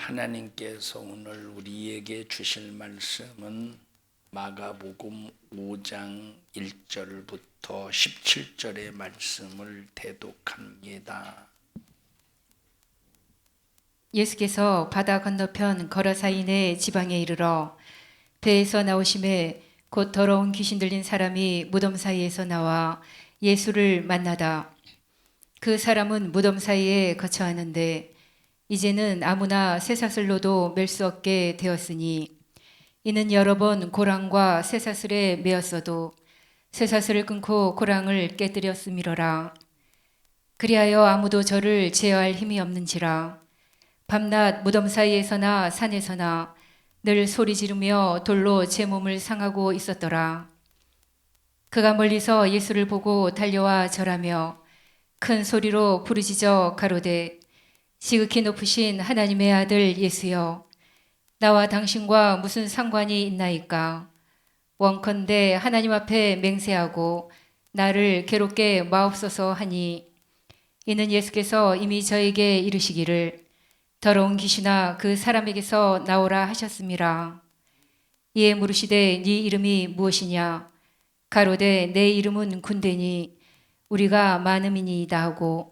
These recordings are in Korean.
하나님께서 오늘 우리에게 주실 말씀은 마가복음 5장 1절부터 17절의 말씀을 대독합니다. 예수께서 바다 건너편 거라사인의 지방에 이르러 배에서 나오심에 곧 더러운 귀신 들린 사람이 무덤 사이에서 나와 예수를 만나다. 그 사람은 무덤 사이에 거처하는데 이제는 아무나 쇠사슬로도 맬 수 없게 되었으니 이는 여러 번 고랑과 쇠사슬에 매었어도 쇠사슬을 끊고 고랑을 깨뜨렸음이로라. 그리하여 아무도 저를 제어할 힘이 없는지라. 밤낮 무덤 사이에서나 산에서나 늘 소리 지르며 돌로 제 몸을 상하고 있었더라. 그가 멀리서 예수를 보고 달려와 절하며 큰 소리로 부르짖어 가로되 지극히 높으신 하나님의 아들 예수여, 나와 당신과 무슨 상관이 있나이까? 원컨대 하나님 앞에 맹세하고 나를 괴롭게 마옵소서 하니, 이는 예수께서 이미 저에게 이르시기를 더러운 귀신아 그 사람에게서 나오라 하셨음이라. 이에 물으시되 네 이름이 무엇이냐? 가로되 내 이름은 군대니 우리가 많음이니이다 하고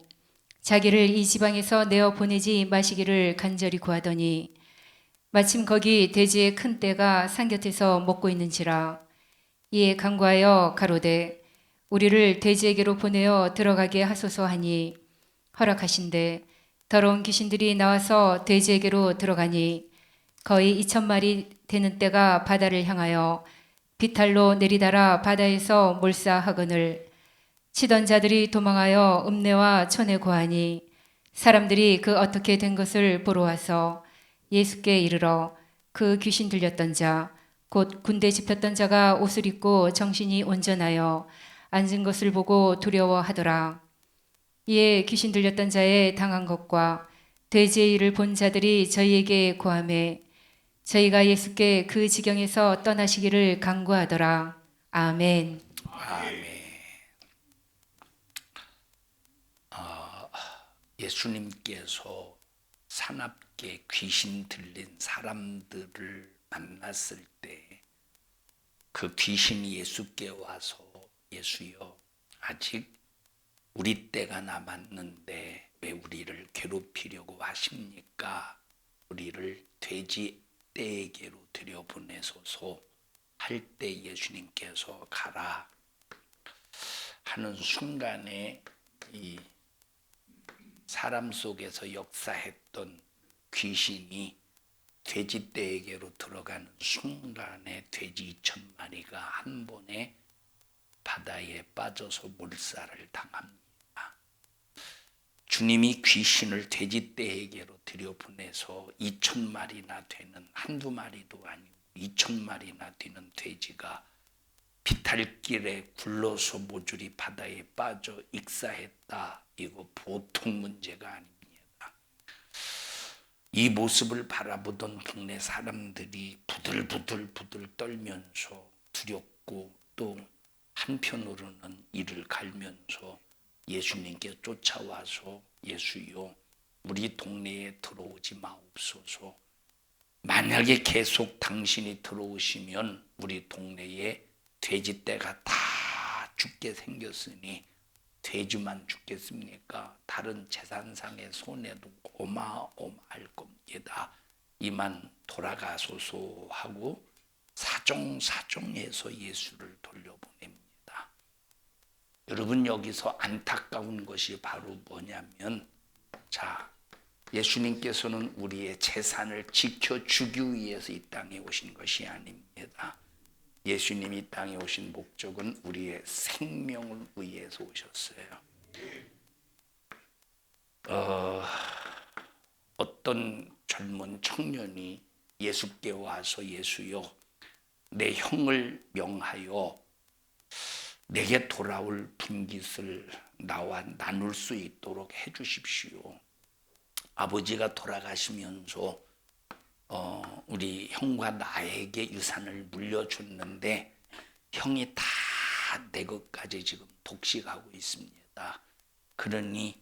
자기를 이 지방에서 내어 보내지 마시기를 간절히 구하더니 마침 거기 돼지의 큰 떼가 산 곁에서 먹고 있는지라. 이에 간구하여 가로되 우리를 돼지에게로 보내어 들어가게 하소서 하니 허락하신대 더러운 귀신들이 나와서 돼지에게로 들어가니 거의 2,000마리 되는 떼가 바다를 향하여 비탈로 내리달아 바다에서 몰사하거늘 치던 자들이 도망하여 읍내와 촌에 고하니 사람들이 그 어떻게 된 것을 보러 와서 예수께 이르러 그 귀신 들렸던 자 곧 군대 집혔던 자가 옷을 입고 정신이 온전하여 앉은 것을 보고 두려워하더라. 이에 귀신 들렸던 자의 당한 것과 돼지의 일을 본 자들이 저희에게 고하매 저희가 예수께 그 지경에서 떠나시기를 간구하더라. 아멘. 아멘. 예수님께서 사납게 귀신 들린 사람들을 만났을 때 그 귀신이 예수께 와서 예수여, 아직 우리 때가 남았는데 왜 우리를 괴롭히려고 하십니까? 우리를 돼지 떼에게로 들여보내소서 할 때 예수님께서 가라 하는 순간에 이 사람 속에서 역사했던 귀신이 돼지 떼에게로 들어가는 순간에 돼지 2,000마리가 한 번에 바다에 빠져서 몰살을 당합니다. 주님이 귀신을 돼지 떼에게로 들여보내서 2,000마리나 되는, 한두 마리도 아니고 2,000마리나 되는 돼지가 비탈길에 굴러서 모조리 바다에 빠져 익사했다. 이거 보통 문제가 아닙니다. 이 모습을 바라보던 동네 사람들이 부들부들 떨면서 두렵고 또 한편으로는 이를 갈면서 예수님께 쫓아와서 예수여, 우리 동네에 들어오지 마옵소서. 만약에 계속 당신이 들어오시면 우리 동네에 돼지떼가 다 죽게 생겼으니 돼지만 죽겠습니까? 다른 재산상의 손해도 어마어마할 겁니다. 이만 돌아가소서 하고 사정사정해서 예수를 돌려보냅니다. 여러분, 여기서 안타까운 것이 바로 뭐냐면, 예수님께서는 우리의 재산을 지켜주기 위해서 이 땅에 오신 것이 아닙니다. 예수님이 이 땅에 오신 목적은 우리의 생명을 위해서 오셨어요. 어떤 젊은 청년이 예수께 와서 예수여, 내 형을 명하여 내게 돌아올 분깃을 나와 나눌 수 있도록 해주십시오. 아버지가 돌아가시면서 우리 형과 나에게 유산을 물려줬는데 형이 다 내 것까지 지금 독식하고 있습니다. 그러니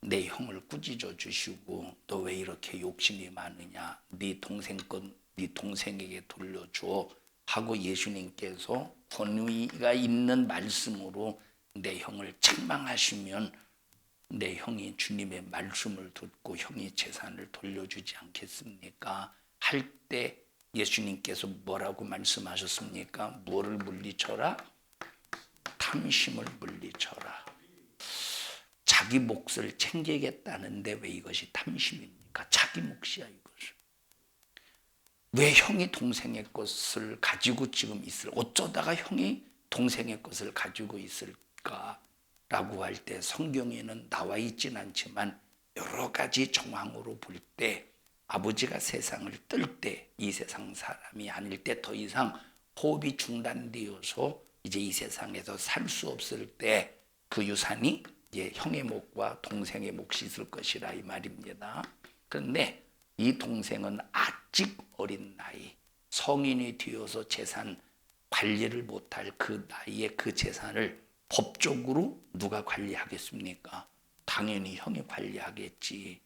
내 형을 꾸짖어 주시고 너 왜 이렇게 욕심이 많으냐, 네 동생 건 네 동생에게 돌려줘 하고 예수님께서 권위가 있는 말씀으로 내 형을 책망하시면 내 형이 주님의 말씀을 듣고 형이 재산을 돌려주지 않겠습니까? 할 때 예수님께서 뭐라고 말씀하셨습니까? 뭐를 물리쳐라? 탐심을 물리쳐라. 자기 몫을 챙기겠다는데 왜 이것이 탐심입니까? 자기 몫이야 이것은. 왜 형이 동생의 것을 가지고 지금 어쩌다가 형이 동생의 것을 가지고 있을까? 라고 할 때 성경에는 나와 있진 않지만 여러 가지 정황으로 볼 때 아버지가 세상을 뜰 때 이 세상 사람이 아닐 때 더 이상 호흡이 중단되어서 이제 이 세상에서 살 수 없을 때 그 유산이 이제 형의 몫과 동생의 몫이 있을 것이라 이 말입니다. 그런데 이 동생은 아직 어린 나이, 성인이 되어서 재산 관리를 못할 그 나이에 그 재산을 법적으로 누가 관리하겠습니까? 당연히 형이 관리하겠지.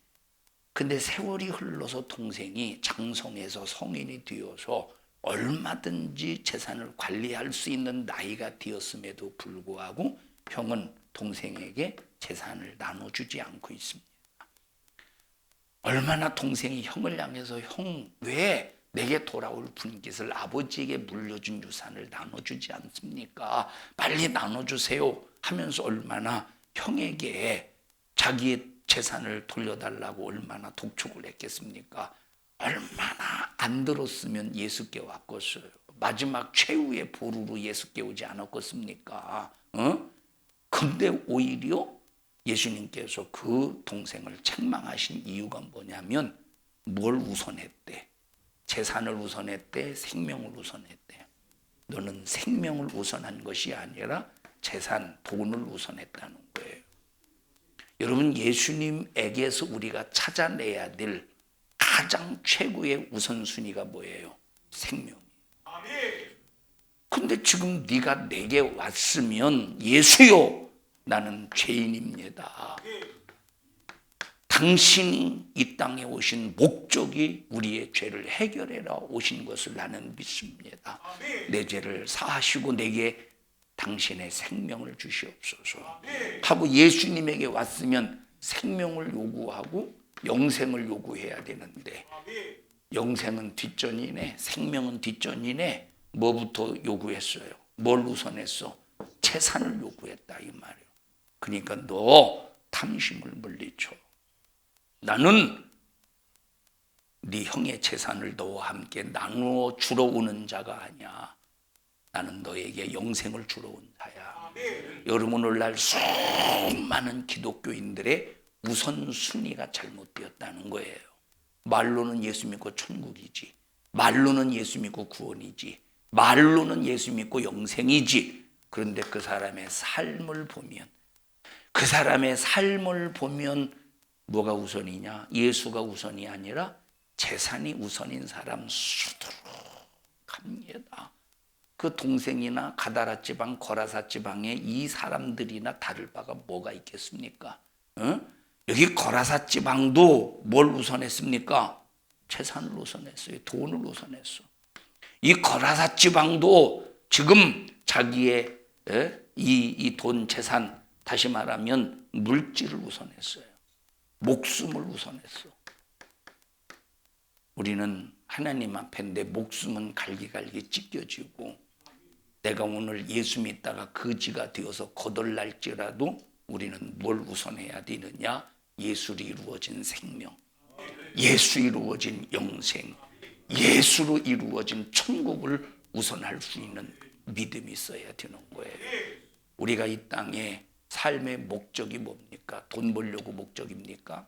근데 세월이 흘러서 동생이 장성해서 성인이 되어서 얼마든지 재산을 관리할 수 있는 나이가 되었음에도 불구하고 형은 동생에게 재산을 나눠주지 않고 있습니다. 얼마나 동생이 형을 향해서 형 왜 내게 돌아올 분깃을 아버지에게 물려준 유산을 나눠주지 않습니까? 빨리 나눠주세요 하면서 얼마나 형에게 자기의 재산을 돌려달라고 얼마나 독촉을 했겠습니까? 얼마나 안 들었으면 예수께 왔겠어요. 마지막 최후의 보루로 예수께 오지 않았겠습니까? 근데 오히려 예수님께서 그 동생을 책망하신 이유가 뭐냐면 뭘 우선했대? 재산을 우선했대? 생명을 우선했대? 너는 생명을 우선한 것이 아니라 재산, 돈을 우선했다는 거예요. 여러분, 예수님에게서 우리가 찾아내야 될 가장 최고의 우선순위가 뭐예요? 생명이에요. 근데 지금 네가 내게 왔으면 예수요, 나는 죄인입니다. 당신이 이 땅에 오신 목적이 우리의 죄를 해결해라 오신 것을 나는 믿습니다. 내 죄를 사하시고 내게 당신의 생명을 주시옵소서 하고 예수님에게 왔으면 생명을 요구하고 영생을 요구해야 되는데 영생은 뒷전이네, 생명은 뒷전이네. 뭐부터 요구했어요? 뭘 우선했어? 재산을 요구했다 이 말이에요. 그러니까 너 탐심을 물리쳐. 나는 네 형의 재산을 너와 함께 나누어 주러 오는 자가 아니야. 나는 너에게 영생을 주러 온 자야. 여러분, 오늘날 수많은 기독교인들의 우선순위가 잘못되었다는 거예요. 말로는 예수 믿고 천국이지, 말로는 예수 믿고 구원이지, 말로는 예수 믿고 영생이지. 그런데 그 사람의 삶을 보면 뭐가 우선이냐? 예수가 우선이 아니라 재산이 우선인 사람 수두룩합니다. 그 동생이나 가다라 지방, 거라사 지방에 이 사람들이나 다를 바가 뭐가 있겠습니까? 여기 거라사 지방도 뭘 우선했습니까? 재산을 우선했어요. 돈을 우선했어. 이 거라사 지방도 지금 자기의 이 돈 재산, 다시 말하면 물질을 우선했어요. 목숨을 우선했어. 우리는 하나님 앞에 내 목숨은 갈기갈기 찢겨지고 내가 오늘 예수 믿다가 거지가 되어서 거덜날지라도 우리는 뭘 우선해야 되느냐? 예수로 이루어진 생명, 예수 이루어진 영생, 예수로 이루어진 천국을 우선할 수 있는 믿음이 있어야 되는 거예요. 우리가 이 땅에 삶의 목적이 뭡니까? 돈 벌려고 목적입니까?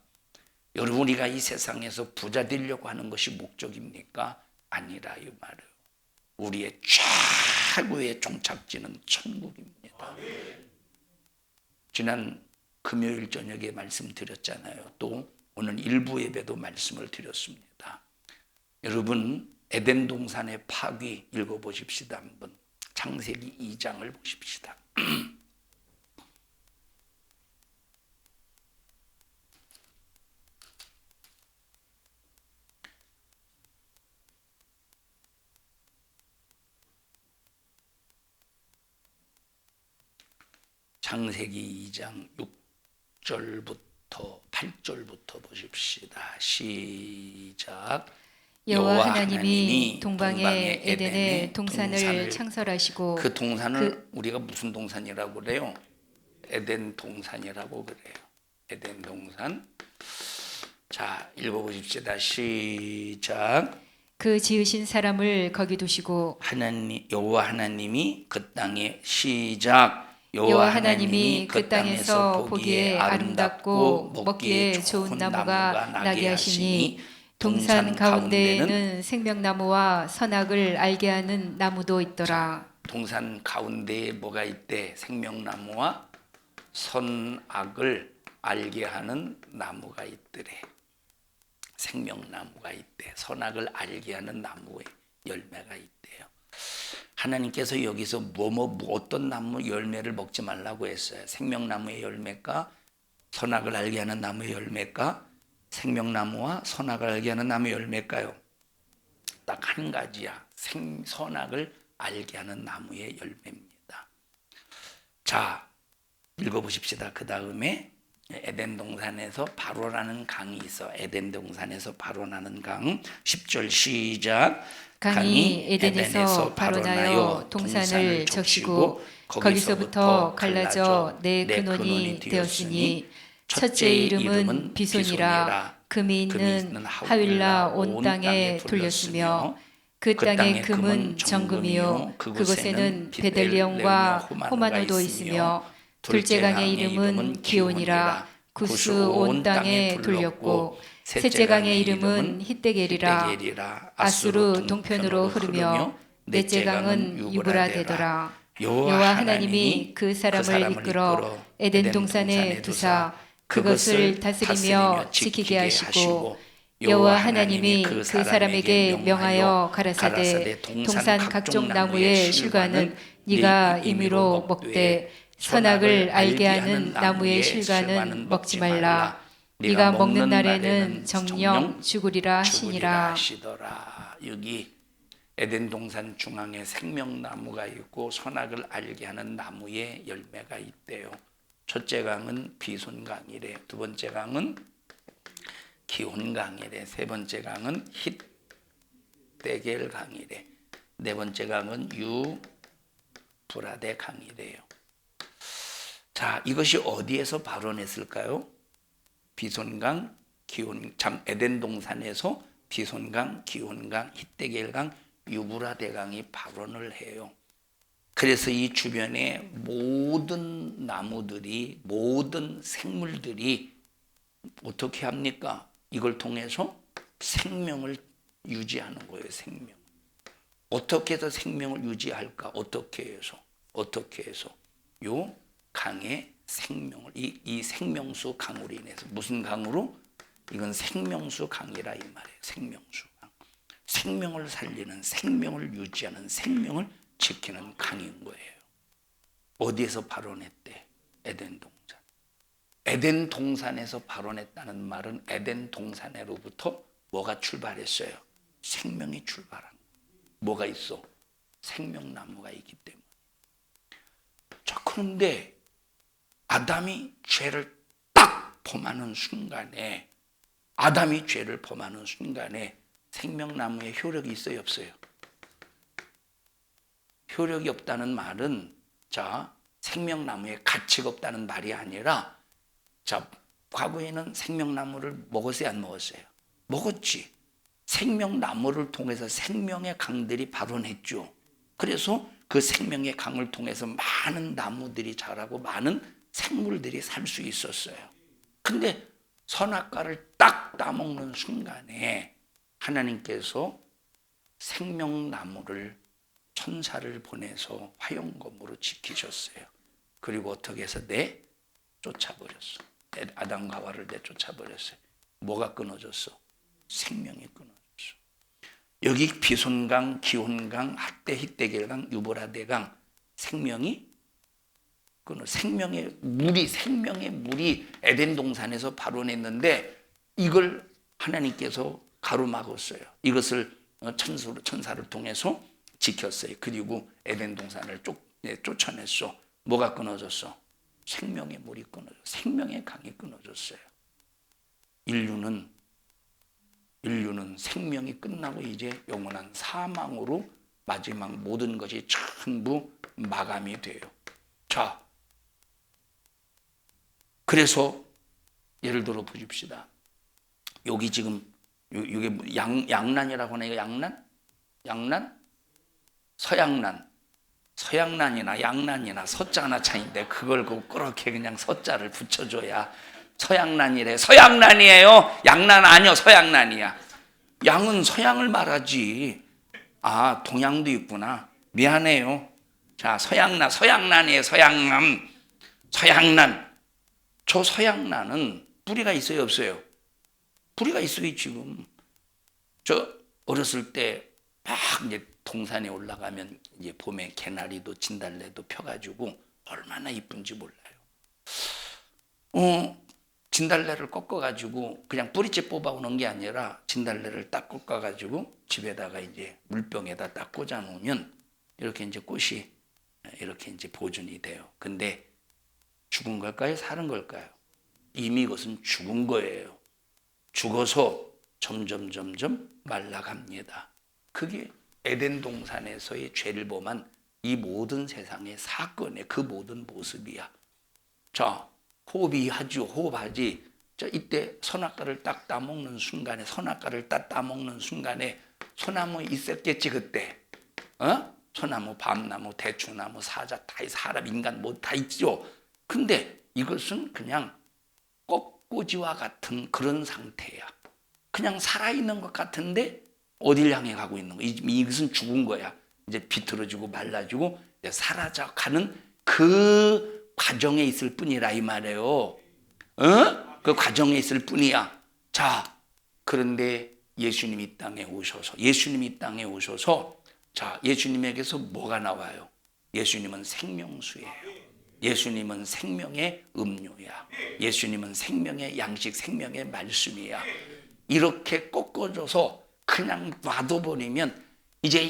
여러분, 우리가 이 세상에서 부자 되려고 하는 것이 목적입니까? 아니라 이 말이에요. 우리의 최고의 종착지는 천국입니다. 지난 금요일 저녁에 말씀드렸잖아요. 또 오늘 일부 예배도 말씀을 드렸습니다. 여러분, 에덴 동산의 파귀 읽어보십시다. 한번 창세기 2장을 보십시다. 창세기 2장 6절부터 8절부터 보십시다. 시작. 여호와 하나님이 동방의 에덴에 동산을 창설하시고 그 동산을 우리가 무슨 동산이라고 그래요? 에덴 동산이라고 그래요. 에덴 동산. 자, 읽어보십시다. 시작. 그 지으신 사람을 거기 두시고 여호와 하나님이 그 땅에 시작. 여호와 하나님이 그 땅에서 보기에 아름답고 먹기에 좋은 나무가 나게 하시니 동산 가운데에는 생명나무와 선악을 알게 하는 나무도 있더라. 동산 가운데에 뭐가 있대? 생명나무와 선악을 알게 하는 나무가 있더래. 생명나무가 있대. 선악을 알게 하는 나무의 열매가 있대요. 하나님께서 여기서 어떤 나무 열매를 먹지 말라고 했어요. 생명나무의 열매가 선악을 알게 하는 나무의 열매가 생명나무와 선악을 알게 하는 나무의 열매일까요? 딱 한 가지야. 선악을 알게 하는 나무의 열매입니다. 자, 읽어보십시다. 그 다음에 에덴 동산에서 바로라는 강이 있어. 에덴 동산에서 바로나는 강. 10절 시작. 강이 에덴에서 바로나여 동산을 적시고 거기서부터 갈라져 네 근원이 되었으니 첫째 이름은 비손이라 금이 있는 하윌라 온 땅에 돌렸으며 그 땅의 금은 정금이요 그곳에는 베델리엄과 호마노도 있으며 둘째 강의 이름은 기온이라 구스 온 땅에 돌렸고 셋째 강의 이름은 히데겔이라 아수르 동편으로 흐르며 넷째 강은 유브라데더라. 여호와 하나님이 그 사람을 이끌어 에덴 동산에 두사 그것을 다스리며 지키게 하시고 여호와 하나님이 그 사람에게 명하여 가라사대 동산 각종 나무의 실과는 네가 임의로 먹되 선악을 알게 하는 나무의 실과는 먹지 말라. 네가 먹는 날에는 정령 죽으리라 하시니라. 여기 에덴 동산 중앙에 생명나무가 있고 선악을 알게 하는 나무의 열매가 있대요. 첫째 강은 비손강이래. 두 번째 강은 기온강이래. 세 번째 강은 히데겔강이래. 네 번째 강은 유브라데 강이래요. 자, 이것이 어디에서 발원했을까요? 비손강, 에덴 동산에서 비손강, 기온강, 히데겔강, 유브라데강이 발원을 해요. 그래서 이 주변의 모든 나무들이, 모든 생물들이 어떻게 합니까? 이걸 통해서 생명을 유지하는 거예요. 생명. 어떻게 해서 생명을 유지할까? 어떻게 해서 요 강의 생명을 이 생명수 강으로 인해서. 무슨 강으로? 이건 생명수 강이라 이 말이에요. 생명수 강. 생명을 살리는, 생명을 유지하는, 생명을 지키는 강인 거예요. 어디에서 발원했대? 에덴 동산. 에덴 동산에서 발원했다는 말은 에덴 동산으로부터 뭐가 출발했어요? 생명이 출발한 거예요. 뭐가 있어? 생명나무가 있기 때문에. 자, 그런데 아담이 죄를 딱 범하는 순간에 생명나무에 효력이 있어요, 없어요? 효력이 없다는 말은 생명나무에 가치가 없다는 말이 아니라 과거에는 생명나무를 먹었어요, 안 먹었어요? 먹었지. 생명나무를 통해서 생명의 강들이 발원했죠. 그래서 그 생명의 강을 통해서 많은 나무들이 자라고 많은 생물들이 살 수 있었어요. 근데 선악과를 딱 따먹는 순간에 하나님께서 생명나무를 천사를 보내서 화영검으로 지키셨어요. 그리고 어떻게 해서 쫓아버렸어. 아담과 하와를 내쫓아버렸어요. 뭐가 끊어졌어? 생명이 끊어졌어. 여기 비손강, 기온강, 히데겔강, 유브라데강 생명의 물이 에덴 동산에서 발원했는데 이걸 하나님께서 가로막았어요. 이것을 천사를 통해서 지켰어요. 그리고 에덴 동산을 쫓아냈어. 뭐가 끊어졌어? 생명의 물이 끊어져, 생명의 강이 끊어졌어요. 인류는 생명이 끝나고 이제 영원한 사망으로 마지막 모든 것이 전부 마감이 돼요. 자, 그래서 예를 들어 보십시다. 여기 지금 이게 양난이라고 하나? 이거 양난? 서양난이나 양난이나 서자나 차인데 그걸 그렇게 그냥 서자를 붙여줘야 서양난이래. 서양난이에요. 양난 아니요, 서양난이야. 양은 서양을 말하지. 아, 동양도 있구나. 미안해요. 자, 서양난이에요. 서양난. 저 서양난은 뿌리가 있어요, 없어요? 뿌리가 있어요, 지금. 저 어렸을 때 막 이제 동산에 올라가면 이제 봄에 개나리도 진달래도 펴가지고 얼마나 이쁜지 몰라요. 진달래를 꺾어가지고 그냥 뿌리째 뽑아오는 게 아니라 진달래를 딱 꺾어가지고 집에다가 이제 물병에다 딱 꽂아 놓으면 이렇게 이제 꽃이 이렇게 이제 보존이 돼요. 근데 죽은 걸까요? 사는 걸까요? 이미 이것은 죽은 거예요. 죽어서 점점 말라갑니다. 그게 에덴 동산에서의 죄를 범한 이 모든 세상의 사건의 그 모든 모습이야. 자, 호흡하지. 자, 이때 선악과를 딱 따먹는 순간에 소나무 있었겠지 그때. 소나무, 밤나무, 대추나무, 사자, 다 사람, 인간 뭐 다 있죠. 근데 이것은 그냥 꺾꽂이와 같은 그런 상태야. 그냥 살아있는 것 같은데 어딜 향해 가고 있는 거야. 이것은 죽은 거야. 이제 비틀어지고 말라지고 이제 사라져가는 그 과정에 있을 뿐이라 이 말이에요. 그 과정에 있을 뿐이야. 자, 그런데 예수님이 이 땅에 오셔서 자, 예수님에게서 뭐가 나와요? 예수님은 생명수예요. 예수님은 생명의 음료야. 예수님은 생명의 양식, 생명의 말씀이야. 이렇게 꺾어져서 그냥 놔둬버리면 이제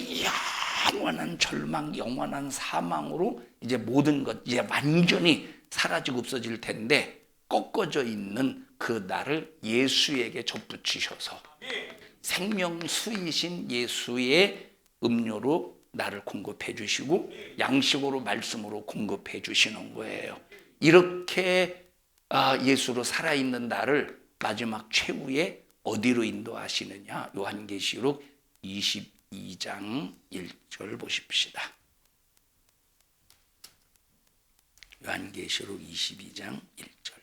영원한 절망, 영원한 사망으로 이제 모든 것 이제 완전히 사라지고 없어질 텐데 꺾어져 있는 그 나를 예수에게 접붙이셔서 생명수이신 예수의 음료로 나를 공급해 주시고 양식으로 말씀으로 공급해 주시는 거예요. 이렇게 예수로 살아있는 나를 마지막 최후에 어디로 인도하시느냐? 요한계시록 22장 1절 보십시다. 요한계시록 22장 1절.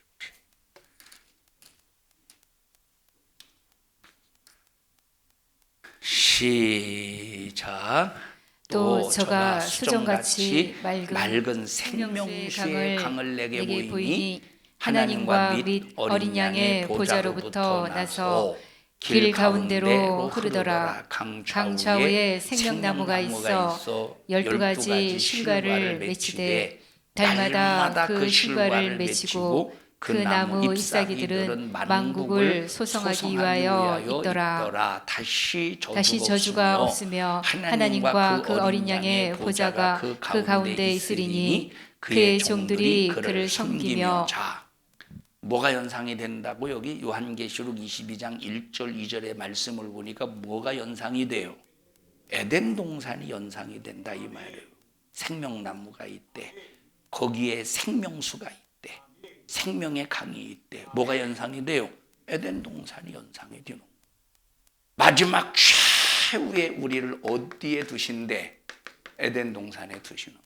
시작. 또 저가 수정같이 맑은 생명수의 강을 내게 보이니 하나님과 및 어린 양의 보좌로부터 나서 길 가운데로 흐르더라. 강 좌우에 생명나무가 있어 12가지 실과를 맺히되 달마다 그 실과를 맺히고 그 나무 잎사귀들은 만국을 소성하기 위하여 있더라. 다시 저주가 없으며 하나님과 그 어린 양의 보좌가 그 가운데 있으리니 그의 종들이 그를 섬기며. 뭐가 연상이 된다고? 여기 요한계시록 22장 1절 2절의 말씀을 보니까 뭐가 연상이 돼요? 에덴 동산이 연상이 된다 이 말이에요. 생명나무가 있대. 거기에 생명수가 있대. 생명의 강이 있대. 뭐가 연상이 돼요? 에덴 동산이 연상이 되는. 마지막 최후의 우리를 어디에 두신대? 에덴 동산에 두시는.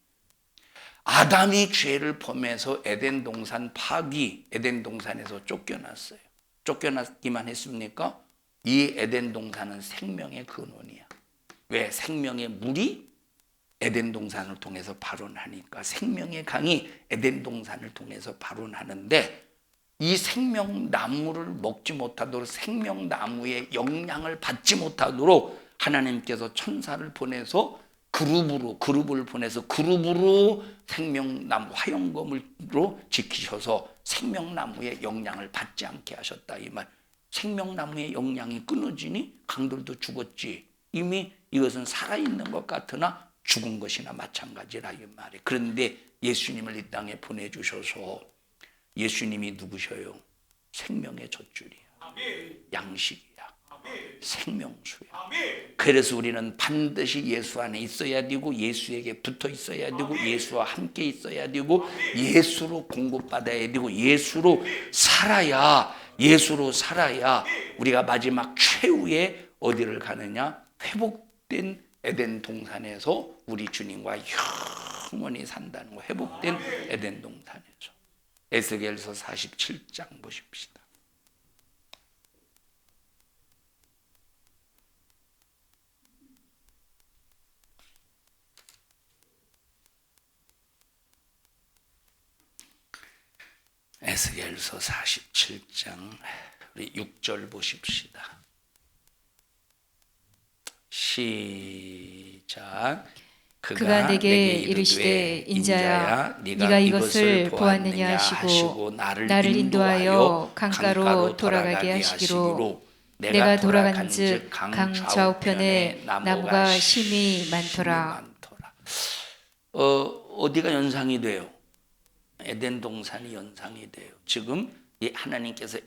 아담이 죄를 범해서 에덴 동산 파기, 에덴 동산에서 쫓겨났어요. 쫓겨났기만 했습니까? 이 에덴 동산은 생명의 근원이야. 왜? 생명의 물이 에덴 동산을 통해서 발원하니까 생명의 강이 에덴 동산을 통해서 발원하는데 이 생명나무를 먹지 못하도록 생명나무의 영향을 받지 못하도록 하나님께서 천사를 보내서 그룹을 보내서 그룹으로 생명나무 화영검으로 지키셔서 생명나무의 영향을 받지 않게 하셨다 이 말. 생명나무의 영향이 끊어지니 강들도 죽었지. 이미 이것은 살아있는 것 같으나 죽은 것이나 마찬가지라 이 말이에요. 그런데 예수님을 이 땅에 보내주셔서 예수님이 누구셔요? 생명의 젖줄이야. 양식이야. 생명수야. 그래서 우리는 반드시 예수 안에 있어야 되고 예수에게 붙어 있어야 되고 예수와 함께 있어야 되고 예수로 공급받아야 되고 예수로 살아야 우리가 마지막 최후의 어디를 가느냐? 회복된 에덴 동산에서 우리 주님과 영원히 산다는 거. 회복된 에덴 동산에서. 에스겔서 47장 보십시다. 에스겔서 47장 우리 6절 보십시다. 시작. 그가 내게 이르시되 인자야 네가 이것을 보았느냐 하시고 나를 인도하여 강가로 돌아가게 하시기로 내가 돌아간즉 강 좌우편에 나무가 심이 많더라. 어디가 연상이 돼요? 에덴 동산이 연상이 돼요. 지금 이 하나님께서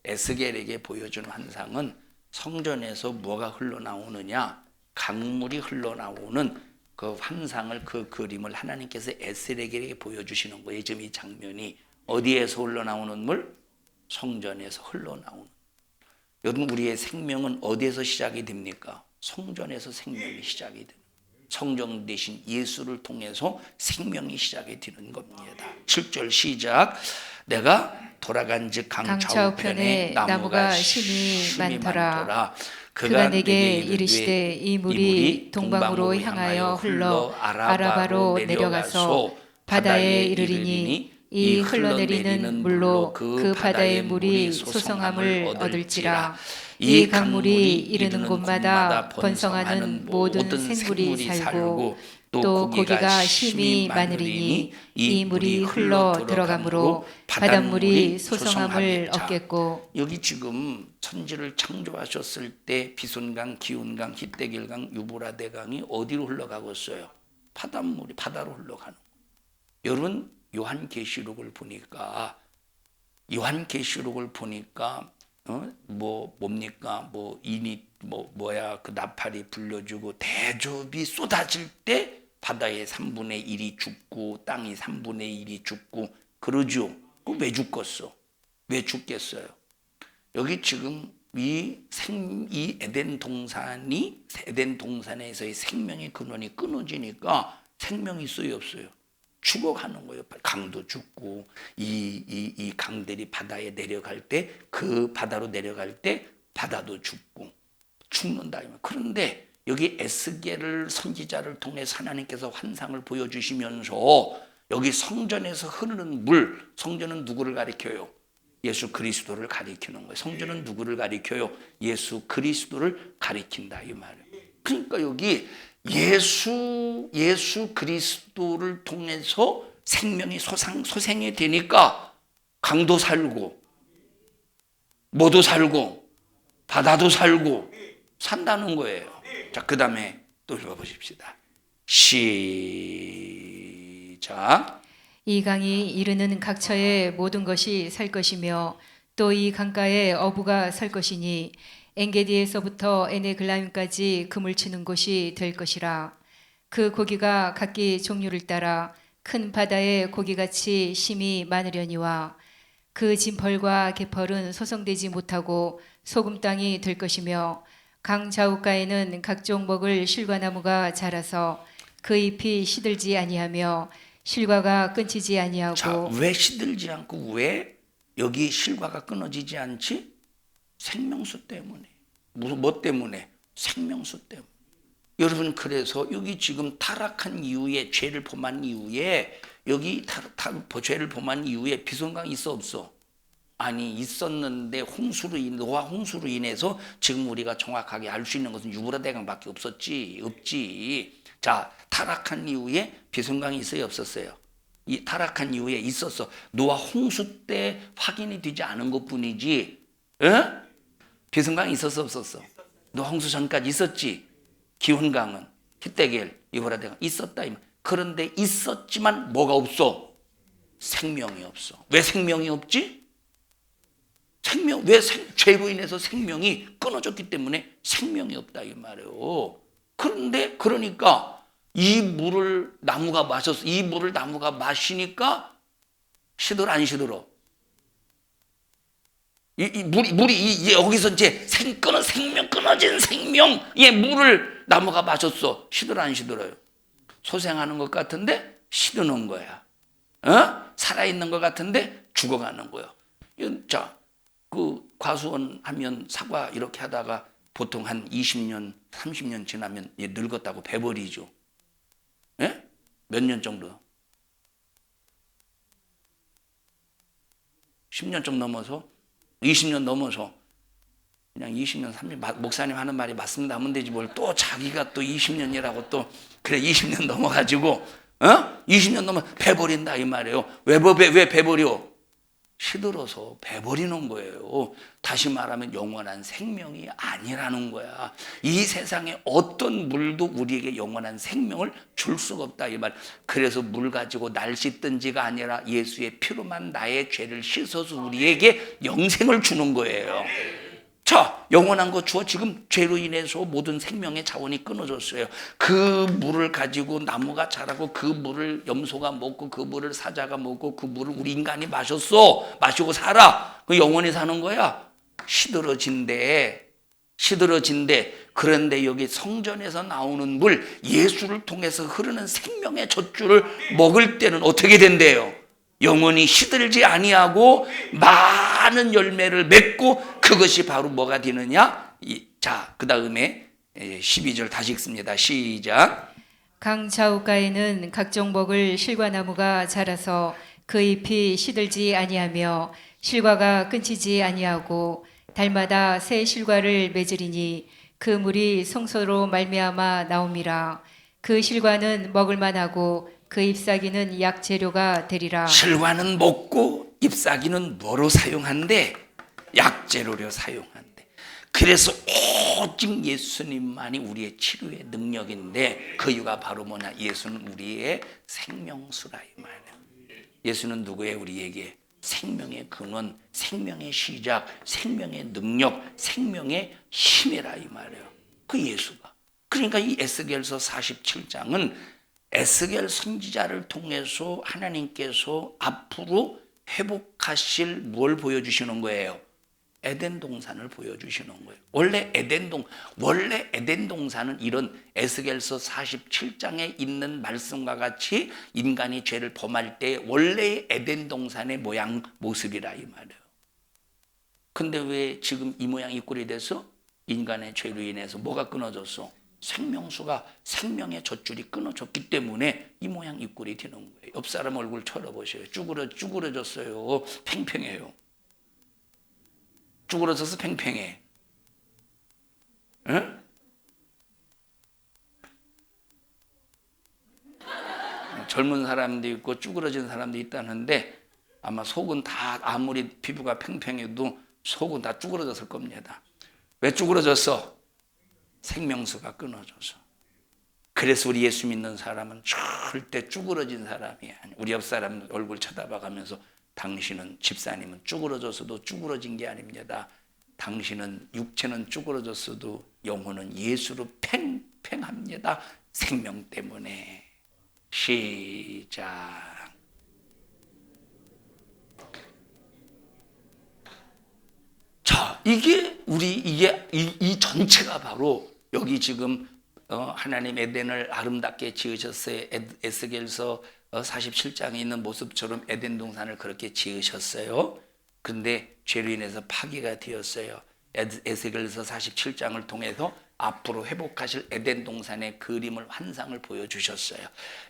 에스겔에게 보여준 환상은 성전에서 뭐가 흘러나오느냐? 강물이 흘러나오는 그 환상을, 그 그림을 하나님께서 에스겔에게 보여주시는 거예요. 지금 이 장면이 어디에서 흘러나오는 물? 성전에서 흘러나오는. 여러분, 우리의 생명은 어디에서 시작이 됩니까? 성전에서 생명이 시작이 돼요. 성령 대신 예수를 통해서 생명이 시작이 되는 겁니다. 7절 시작. 내가 돌아간즉 강 좌우편에 나무가 심이 많더라. 그가 내게 이르시되 이 물이 동방으로 향하여 흘러 아라바로 내려가서 바다에 이르리니 이 흘러내리는 물로 그 바다의 물이 소성함을 얻을지라. 이 강물이 이르는 곳마다 번성하는 모든 생물이 살고 또 고기가 심이 많으리니 이 물이 흘러 들어가므로 바닷물이 소성함을 얻겠고. 여기 지금 천지를 창조하셨을 때 비손강, 기운강, 히데길강, 유브라데강이 어디로 흘러가고 있어요? 바닷물이 바다로 흘러가는 거예요. 여러분, 요한계시록을 보니까 뭡니까? 그 나팔이 불려주고 대접이 쏟아질 때 바다의 3분의 1이 죽고 땅이 3분의 1이 죽고 그러죠. 왜 죽겠어? 왜 죽겠어요? 여기 지금 이 에덴 동산에서의 생명의 근원이 끊어지니까 생명이 있어요, 없어요? 죽어가는 거예요. 강도 죽고 이 강들이 바다에 내려갈 때 그 바다로 내려갈 때 바다도 죽고 죽는다. 그런데 여기 에스겔을 선지자를 통해서 하나님께서 환상을 보여주시면서 여기 성전에서 흐르는 물, 성전은 누구를 가리켜요? 예수 그리스도를 가리키는 거예요. 성전은 누구를 가리켜요? 예수 그리스도를 가리킨다 이 말이에요. 그러니까 여기 예수 그리스도를 통해서 생명이 소생이 되니까 강도 살고 뭐도 살고 바다도 살고 산다는 거예요. 자, 그 다음에 또 읽어보십시다. 시작. 이 강이 이르는 각처의 모든 것이 살 것이며 또 이 강가에 어부가 살 것이니 엔게디에서부터 에네글라임까지 그물 치는 곳이 될 것이라. 그 고기가 각기 종류를 따라 큰 바다의 고기같이 심이 많으려니와 그 진펄과 개펄은 소성되지 못하고 소금 땅이 될 것이며 강 좌우가에는 각종 먹을 실과나무가 자라서 그 잎이 시들지 아니하며 실과가 끊지지 아니하고. 자, 왜 시들지 않고 왜 여기 실과가 끊어지지 않지? 생명수 때문에. 뭐 때문에? 생명수 때문에. 여러분, 그래서 여기 지금 타락한 이후에 죄를 범한 이후에 여기 죄를 범한 이후에 비손강이 있어 없어? 아니, 있었는데 노아 홍수로 인해서 지금 우리가 정확하게 알 수 있는 것은 유브라데강밖에 없지. 자, 타락한 이후에 비손강이 있어요 없었어요? 이 타락한 이후에 있었어. 노아 홍수 때 확인이 되지 않은 것뿐이지. 비손강이 있었어 없었어? 노아 홍수 전까지 있었지. 기온강은 히데겔 이호라데가 있었다. 그런데 있었지만 뭐가 없어? 생명이 없어. 왜 생명이 없지? 죄로 인해서 생명이 끊어졌기 때문에 생명이 없다 이 말이에요. 그런데 그러니까 이 물을 나무가 마시니까 시들어 안 시들어? 물이 여기서 이제 끊어진 생명의 물을 나무가 마셨어. 시들어 안 시들어요? 소생하는 것 같은데 시드는 거야. 살아있는 것 같은데 죽어가는 거야. 자, 그 과수원 하면 사과 이렇게 하다가 보통 한 20년, 30년 지나면 늙었다고 배버리죠. 예? 몇 년 정도? 10년 좀 넘어서? 20년 넘어서? 그냥 20년, 30년, 목사님 하는 말이 맞습니다 하면 되지 뭘 또 자기가 또 20년이라고 또, 그래 20년 넘어가지고, 20년 넘어 배버린다 이 말이에요. 왜 배버려? 시들어서 배버리는 거예요. 다시 말하면 영원한 생명이 아니라는 거야. 이 세상에 어떤 물도 우리에게 영원한 생명을 줄 수가 없다 이 말. 그래서 물 가지고 날 씻든지가 아니라 예수의 피로만 나의 죄를 씻어서 우리에게 영생을 주는 거예요. 자, 영원한 거 주어. 지금 죄로 인해서 모든 생명의 자원이 끊어졌어요. 그 물을 가지고 나무가 자라고 그 물을 염소가 먹고 그 물을 사자가 먹고 그 물을 우리 인간이 마시고 살아. 그 영원히 사는 거야. 시들어진대. 그런데 여기 성전에서 나오는 물, 예수를 통해서 흐르는 생명의 젖줄을 먹을 때는 어떻게 된대요? 영원히 시들지 아니하고 많은 열매를 맺고, 그것이 바로 뭐가 되느냐? 자, 그 다음에 12절 다시 읽습니다. 시작. 강 좌우가에는 각종 먹을 실과나무가 자라서 그 잎이 시들지 아니하며 실과가 끊지지 아니하고 달마다 새 실과를 맺으리니 그 물이 성소로 말미암아 나옴이라. 그 실과는 먹을 만하고 그 잎사귀는 약재료가 되리라. 실과는 먹고 잎사귀는 뭐로 사용한대? 약재료로 사용한대. 그래서 오직 예수님만이 우리의 치료의 능력인데, 그 이유가 바로 뭐냐? 예수는 우리의 생명수라 이 말이에요. 예수는 누구예요? 우리에게 생명의 근원, 생명의 시작, 생명의 능력, 생명의 힘이라 이 말이에요. 그 예수가. 그러니까 이 에스겔서 47장은 에스겔 선지자를 통해서 하나님께서 앞으로 회복하실 뭘 보여주시는 거예요? 에덴 동산을 보여주시는 거예요. 원래 에덴 동산은 이런 에스겔서 47장에 있는 말씀과 같이 인간이 죄를 범할 때 원래의 에덴 동산의 모습이라 이 말이에요. 근데 왜 지금 이 모양 이 꼴이 돼서? 인간의 죄로 인해서 뭐가 끊어졌어? 생명의 젖줄이 끊어졌기 때문에 이 모양 이 꼴이 되는 거예요. 옆 사람 얼굴 쳐다보세요. 쭈그러졌어요. 팽팽해요. 쭈그러져서 팽팽해. 응? 젊은 사람도 있고 쭈그러진 사람도 있다는데, 아마 속은 다 아무리 피부가 팽팽해도 속은 다 쭈그러졌을 겁니다. 왜 쭈그러졌어? 생명수가 끊어져서. 그래서 우리 예수 믿는 사람은 절대 쭈그러진 사람이 아니에요. 우리 옆 사람 얼굴 쳐다봐가면서, 당신은, 집사님은 쭈그러졌어도 쭈그러진 게 아닙니다. 당신은 육체는 쭈그러졌어도 영혼은 예수로 팽팽합니다. 생명 때문에. 시작. 자, 이 전체가 바로 여기 지금 하나님 에덴을 아름답게 지으셨어요. 에스겔서 47장에 있는 모습처럼 에덴 동산을 그렇게 지으셨어요. 근데 죄로 인해서 파괴가 되었어요. 에스겔서 47장을 통해서 앞으로 회복하실 에덴 동산의 그림을, 환상을 보여주셨어요.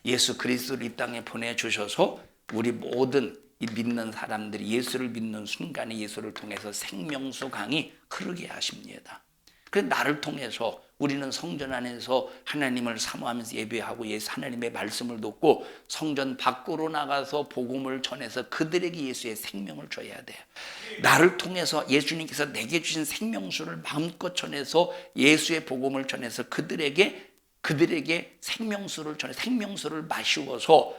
예수 그리스도를 이 땅에 보내주셔서 우리 모든 이 믿는 사람들이 예수를 믿는 순간에 예수를 통해서 생명수 강이 흐르게 하십니다. 그래서 나를 통해서 우리는 성전 안에서 하나님을 사모하면서 예배하고 하나님의 말씀을 듣고 성전 밖으로 나가서 복음을 전해서 그들에게 예수의 생명을 줘야 돼요. 나를 통해서 예수님께서 내게 주신 생명수를 마음껏 전해서 예수의 복음을 전해서 그들에게 그들에게 생명수를 전해 생명수를 마시고서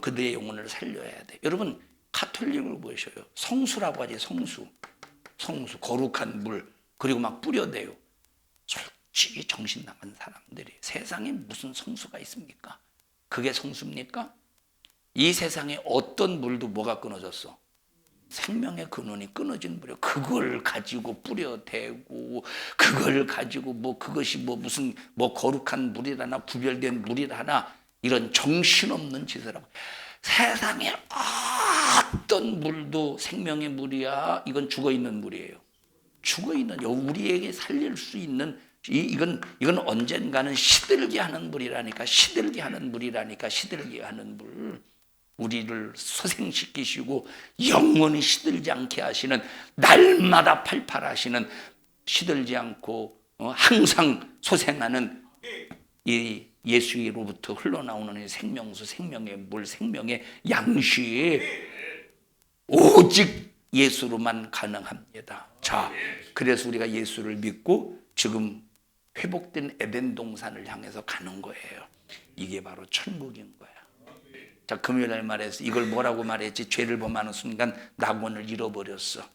그들의 영혼을 살려야 돼. 여러분 가톨릭을 보셔요. 성수라고 하지. 성수 거룩한 물 그리고 막 뿌려대요. 솔직히 정신 나간 사람들이 세상에 무슨 성수가 있습니까? 그게 성수입니까? 이 세상에 어떤 물도 뭐가 끊어졌어? 생명의 근원이 끊어진 물이요. 그걸 가지고 뿌려대고 그걸 가지고 뭐 그것이 뭐 무슨 뭐 거룩한 물이라나 구별된 물이라나 이런 정신없는 짓을 하고 세상에 어떤 물도 생명의 물이야. 이건 죽어있는 물이에요. 죽어있는 우리에게 살릴 수 있는 이건 언젠가는 시들게 하는 물이라니까. 시들게 하는 물. 우리를 소생시키시고 영원히 시들지 않게 하시는 날마다 팔팔하시는 시들지 않고 항상 소생하는 이 예수로부터 흘러나오는 생명수, 생명의 물, 생명의 양식 오직 예수로만 가능합니다. 자, 그래서 우리가 예수를 믿고 지금 회복된 에덴 동산을 향해서 가는 거예요. 이게 바로 천국인 거야. 자, 금요일날 말해서 이걸 뭐라고 말했지? 죄를 범하는 순간 낙원을 잃어버렸어.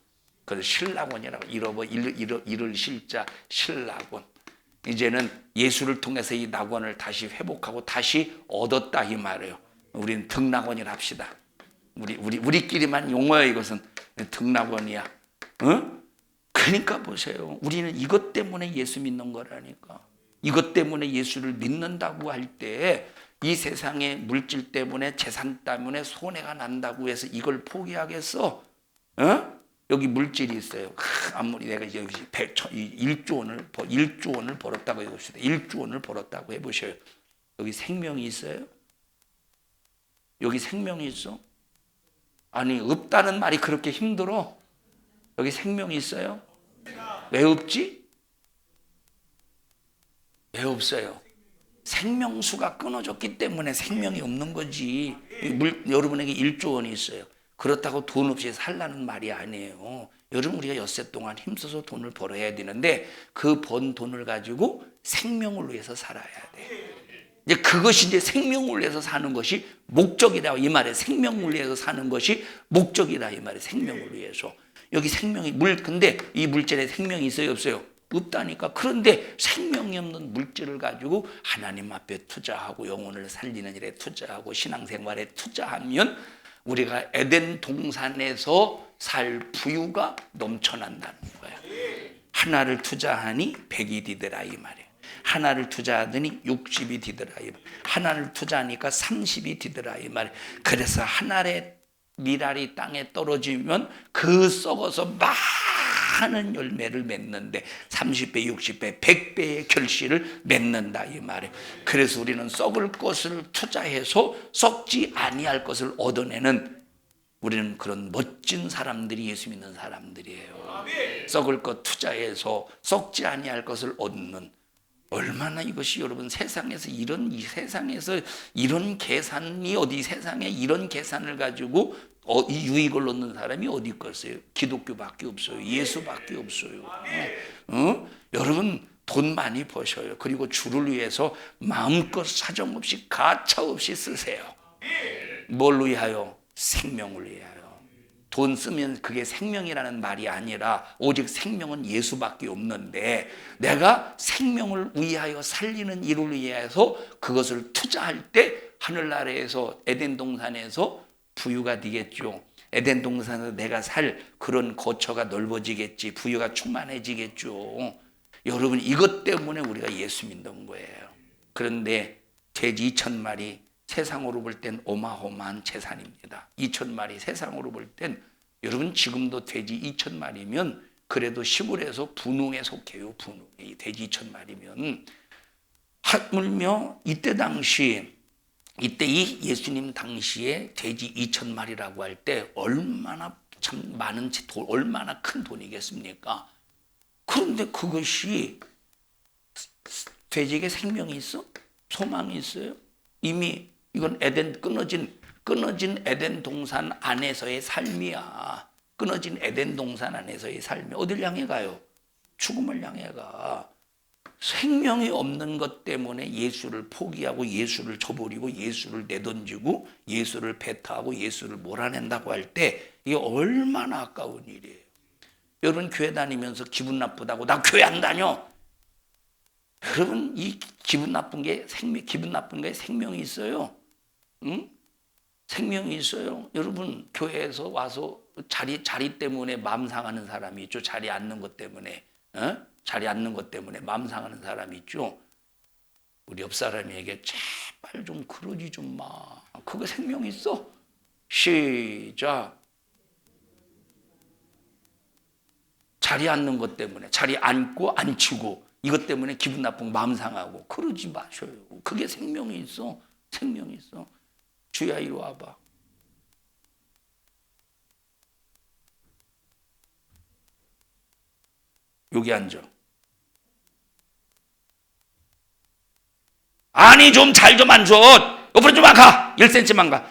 그래서 신낙원이라고 잃을 실자 신낙원. 이제는 예수를 통해서 이 낙원을 다시 회복하고 다시 얻었다 이 말이에요. 우리는 등낙원이라 합시다. 우리끼리만 용어야. 이것은 등낙원이야. 그러니까 보세요. 우리는 이것 때문에 예수 믿는 거라니까. 이것 때문에 예수를 믿는다고 할 때 이 세상의 물질 때문에 재산 때문에 손해가 난다고 해서 이걸 포기하겠어? 여기 물질이 있어요. 아무리 내가 여기 1조 원을 벌었다고 해봅시다. 1조 원을 벌었다고 해보셔요. 여기 생명이 있어요? 여기 생명이 있어? 아니 없다는 말이 그렇게 힘들어? 여기 생명이 있어요? 왜 없지? 왜 없어요? 생명수가 끊어졌기 때문에 생명이 없는 거지. 여러분에게 1조 원이 있어요. 그렇다고 돈 없이 살라는 말이 아니에요. 여러분 우리가 엿새 동안 힘써서 돈을 벌어야 되는데 그 번 돈을 가지고 생명을 위해서 살아야 돼. 이제 그것이 이제 생명을 위해서 사는 것이 목적이라 이 말에 생명을 위해서 사는 것이 목적이라 이 말에 생명을 위해서. 여기 생명이 근데 이 물질에 생명이 있어요, 없어요? 없다니까. 그런데 생명이 없는 물질을 가지고 하나님 앞에 투자하고 영혼을 살리는 일에 투자하고 신앙생활에 투자하면 우리가 에덴 동산에서 살 부유가 넘쳐난다는 거야. 하나를 투자하니 100이 되더라 이 말이에요. 하나를 투자하더니 60이 되더라 이 말이에요. 하나를 투자하니까 30이 되더라 이 말이에요. 그래서 한 알의 밀알이 땅에 떨어지면 그 썩어서 많은 열매를 맺는데 30배, 60배, 100배의 결실을 맺는다 이 말이에요. 그래서 우리는 썩을 것을 투자해서 썩지 아니할 것을 얻어내는 우리는 그런 멋진 사람들이 예수 믿는 사람들이에요. 썩을 것 투자해서 썩지 아니할 것을 얻는. 얼마나 이것이 여러분 세상에서 이런 계산이 어디 세상에 이런 계산을 가지고 이 유익을 얻는 사람이 어디 있겠어요? 기독교밖에 없어요. 예수밖에 없어요. 여러분 돈 많이 버셔요. 그리고 주를 위해서 마음껏 사정없이 가차없이 쓰세요. 뭘 위하여? 생명을 위하여. 돈 쓰면 그게 생명이라는 말이 아니라 오직 생명은 예수밖에 없는데 내가 생명을 위하여 살리는 일을 위해서 그것을 투자할 때 하늘나라에서 에덴 동산에서 부유가 되겠죠. 에덴 동산에서 내가 살 그런 거처가 넓어지겠지. 부유가 충만해지겠죠. 여러분 이것 때문에 우리가 예수 믿는 거예요. 그런데 돼지 2,000마리 세상으로 볼 땐 어마어마한 재산입니다. 2,000마리 세상으로 볼 땐 여러분 지금도 돼지 2,000마리면 그래도 시골에서 분웅에 속해요. 분웅에 돼지 2,000마리면 하물며 이때 이 예수님 당시에 돼지 2,000마리라고 할 때 얼마나 참 많은 돈, 얼마나 큰 돈이겠습니까? 그런데 그것이 돼지에게 생명이 있어? 소망이 있어요? 이미 이건 끊어진 에덴 동산 안에서의 삶이야. 끊어진 에덴 동산 안에서의 삶이 어딜 향해 가요? 죽음을 향해 가. 생명이 없는 것 때문에 예수를 포기하고 예수를 저버리고 예수를 내던지고 예수를 배타하고 예수를 몰아낸다고 할 때 이게 얼마나 아까운 일이에요. 여러분 교회 다니면서 기분 나쁘다고 나 교회 안 다녀. 여러분 이 기분 나쁜 게 생명이 있어요. 응? 생명이 있어요. 여러분 교회에서 와서 자리 때문에 마음 상하는 사람이 있죠. 자리 앉는 것 때문에. 자리 앉는 것 때문에 마음 상하는 사람이 있죠. 우리 옆 사람에게 제발 좀 그러지 좀 마. 그거 생명 있어? 시작. 자리 앉는 것 때문에 자리 앉고 앉히고 이것 때문에 기분 나쁘고 마음 상하고 그러지 마셔요. 그게 생명이 있어. 생명이 있어. 주야 이리 와봐. 여기 앉아. 아니 좀 잘 좀 앉아. 옆으로 좀 가. 1cm만 가.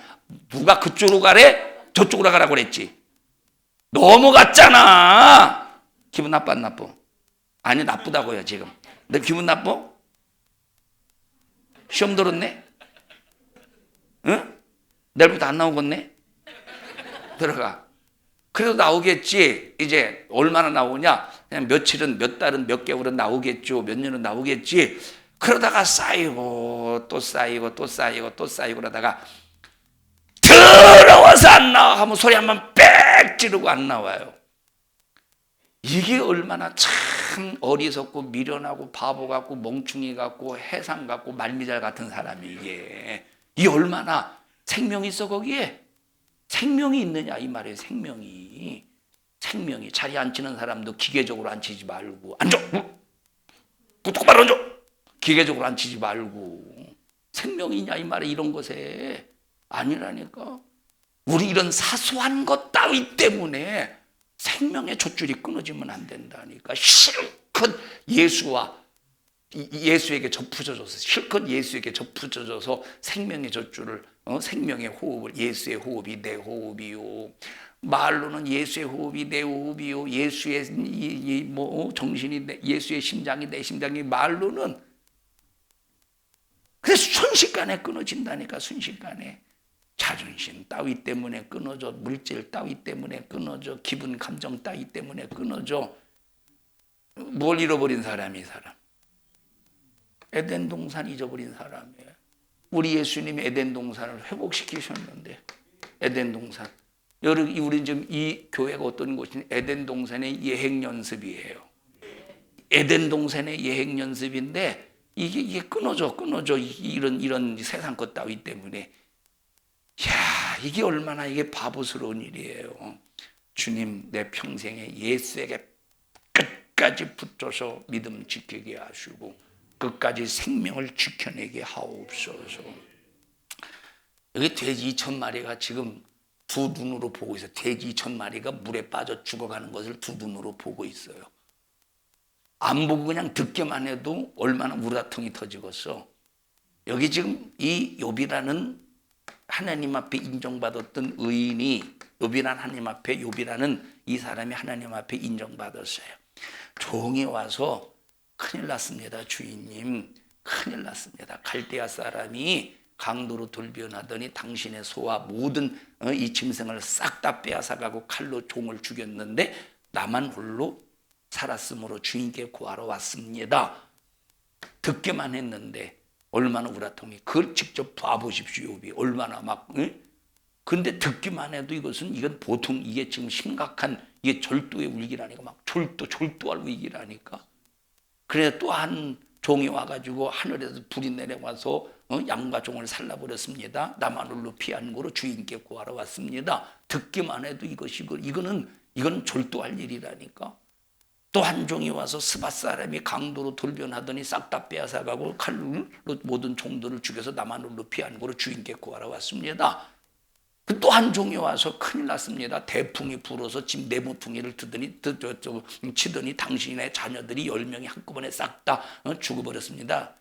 누가 그쪽으로 가래? 저쪽으로 가라고 그랬지. 넘어갔잖아. 기분 나빠 안 나빠? 아니 나쁘다고요 지금. 너 기분 나빠? 시험 들었네? 응? 내일부터 안 나오겠네? 들어가. 그래도 나오겠지. 이제 얼마나 나오냐? 그냥 며칠은, 몇 달은, 몇 개월은 나오겠죠. 몇 년은 나오겠지. 그러다가 쌓이고 또 쌓이고 또 쌓이고 또 쌓이고 그러다가 더러워서 안 나와 하면 소리 한번 빽 지르고 안 나와요. 이게 얼마나 참 어리석고 미련하고 바보 같고 멍충이 같고 해상 같고 말미잘 같은 사람이 이게 얼마나 생명이 있어 거기에? 생명이 있느냐 이 말이에요. 생명이 자리에 앉히는 사람도 기계적으로 앉히지 말고 앉아! 똑바로 앉아! 기계적으로 앉히지 말고 생명이 있냐 이 말이에요. 이런 것에 아니라니까. 우리 이런 사소한 것 따위 때문에 생명의 젖줄이 끊어지면 안 된다니까. 실컷 예수에게 접붙여줘서 실컷 예수에게 접붙여줘서 생명의 젖줄을 생명의 호흡을 예수의 호흡이 내 호흡이요. 말로는 예수의 호흡이 내 호흡이요. 예수의 정신이 예수의 심장이 내 심장이 말로는 그래서 순식간에 끊어진다니까. 순식간에. 자존심 따위 때문에 끊어져. 물질 따위 때문에 끊어져. 기분 감정 따위 때문에 끊어져. 뭘 잃어버린 사람이 사람? 에덴 동산 잊어버린 사람이에요. 우리 예수님이 에덴 동산을 회복시키셨는데 에덴 동산. 우리 지금 이 교회가 어떤 곳이냐? 에덴 동산의 예행 연습이에요. 에덴 동산의 예행 연습인데 이게 끊어져. 이런 세상 것 따위 때문에. 야, 이게 얼마나 이게 바보스러운 일이에요. 주님, 내 평생에 예수에게 끝까지 붙어서 믿음 지키게 하시고 끝까지 생명을 지켜내게 하옵소서. 여기 돼지 2,000마리가 지금 두 눈으로 보고 있어요. 돼지 2,000마리가 물에 빠져 죽어가는 것을 두 눈으로 보고 있어요. 안 보고 그냥 듣기만 해도 얼마나 우라통이 터지겠어. 여기 지금 이 욥이라는 하나님 앞에 인정받았던 의인이 욥이라는 이 사람이 하나님 앞에 인정받았어요. 종이 와서 큰일 났습니다. 주인님 큰일 났습니다. 갈대아 사람이 강도로 돌변하더니 당신의 소와 모든 이 짐승을 싹 다 빼앗아가고 칼로 종을 죽였는데 나만 홀로 살았으므로 주인께 구하러 왔습니다. 듣기만 했는데 얼마나 우라통이. 그걸 직접 봐보십시오. 욥이 얼마나 막. 근데 듣기만 해도 이건 보통 이게 지금 심각한 이게 절도의 위기라니까. 막 졸도할 위기라니까. 그래 또 한 종이 와가지고 하늘에서 불이 내려와서 양과 종을 살라버렸습니다. 나만 홀로 피한 거로 주인께 구하러 왔습니다. 듣기만 해도 이거는 졸도할 일이라니까. 또 한 종이 와서 스밧 사람이 강도로 돌변하더니 싹 다 빼앗아가고 칼로 모든 종들을 죽여서 나만 홀로 피한 거로 주인께 구하러 왔습니다. 또 한 종이 와서 큰일 났습니다. 대풍이 불어서 집 내모퉁이를 치더니 당신의 자녀들이 10명이 한꺼번에 싹 다 죽어버렸습니다.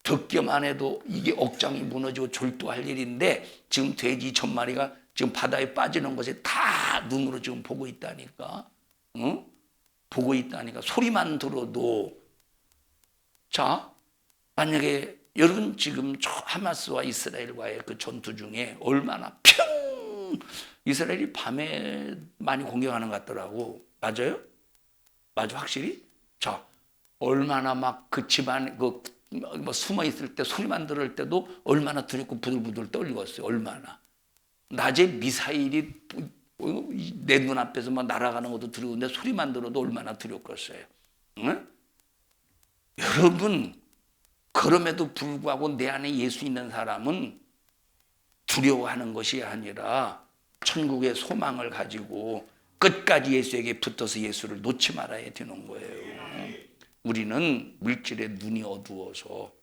듣기만 해도 이게 억장이 무너지고 졸도할 일인데 지금 돼지 1,000마리가 지금 바다에 빠지는 것에 다 눈으로 지금 보고 있다니까. 보고 있다니까. 소리만 들어도 자, 만약에 여러분 지금 저 하마스와 이스라엘과의 그 전투 중에 얼마나 이스라엘이 밤에 많이 공격하는 것 같더라고. 맞아요? 맞아, 확실히? 자, 얼마나 막 그 집안에 뭐 숨어 있을 때 소리만 들을 때도 얼마나 두렵고 부들부들 떨리겠어요. 얼마나. 낮에 미사일이 내 눈앞에서 막 날아가는 것도 두려운데 소리만 들어도 얼마나 두렵겠어요. 응? 여러분, 그럼에도 불구하고 내 안에 예수 있는 사람은 두려워하는 것이 아니라 천국의 소망을 가지고 끝까지 예수에게 붙어서 예수를 놓지 말아야 되는 거예요. 우리는 물질에 눈이 어두워서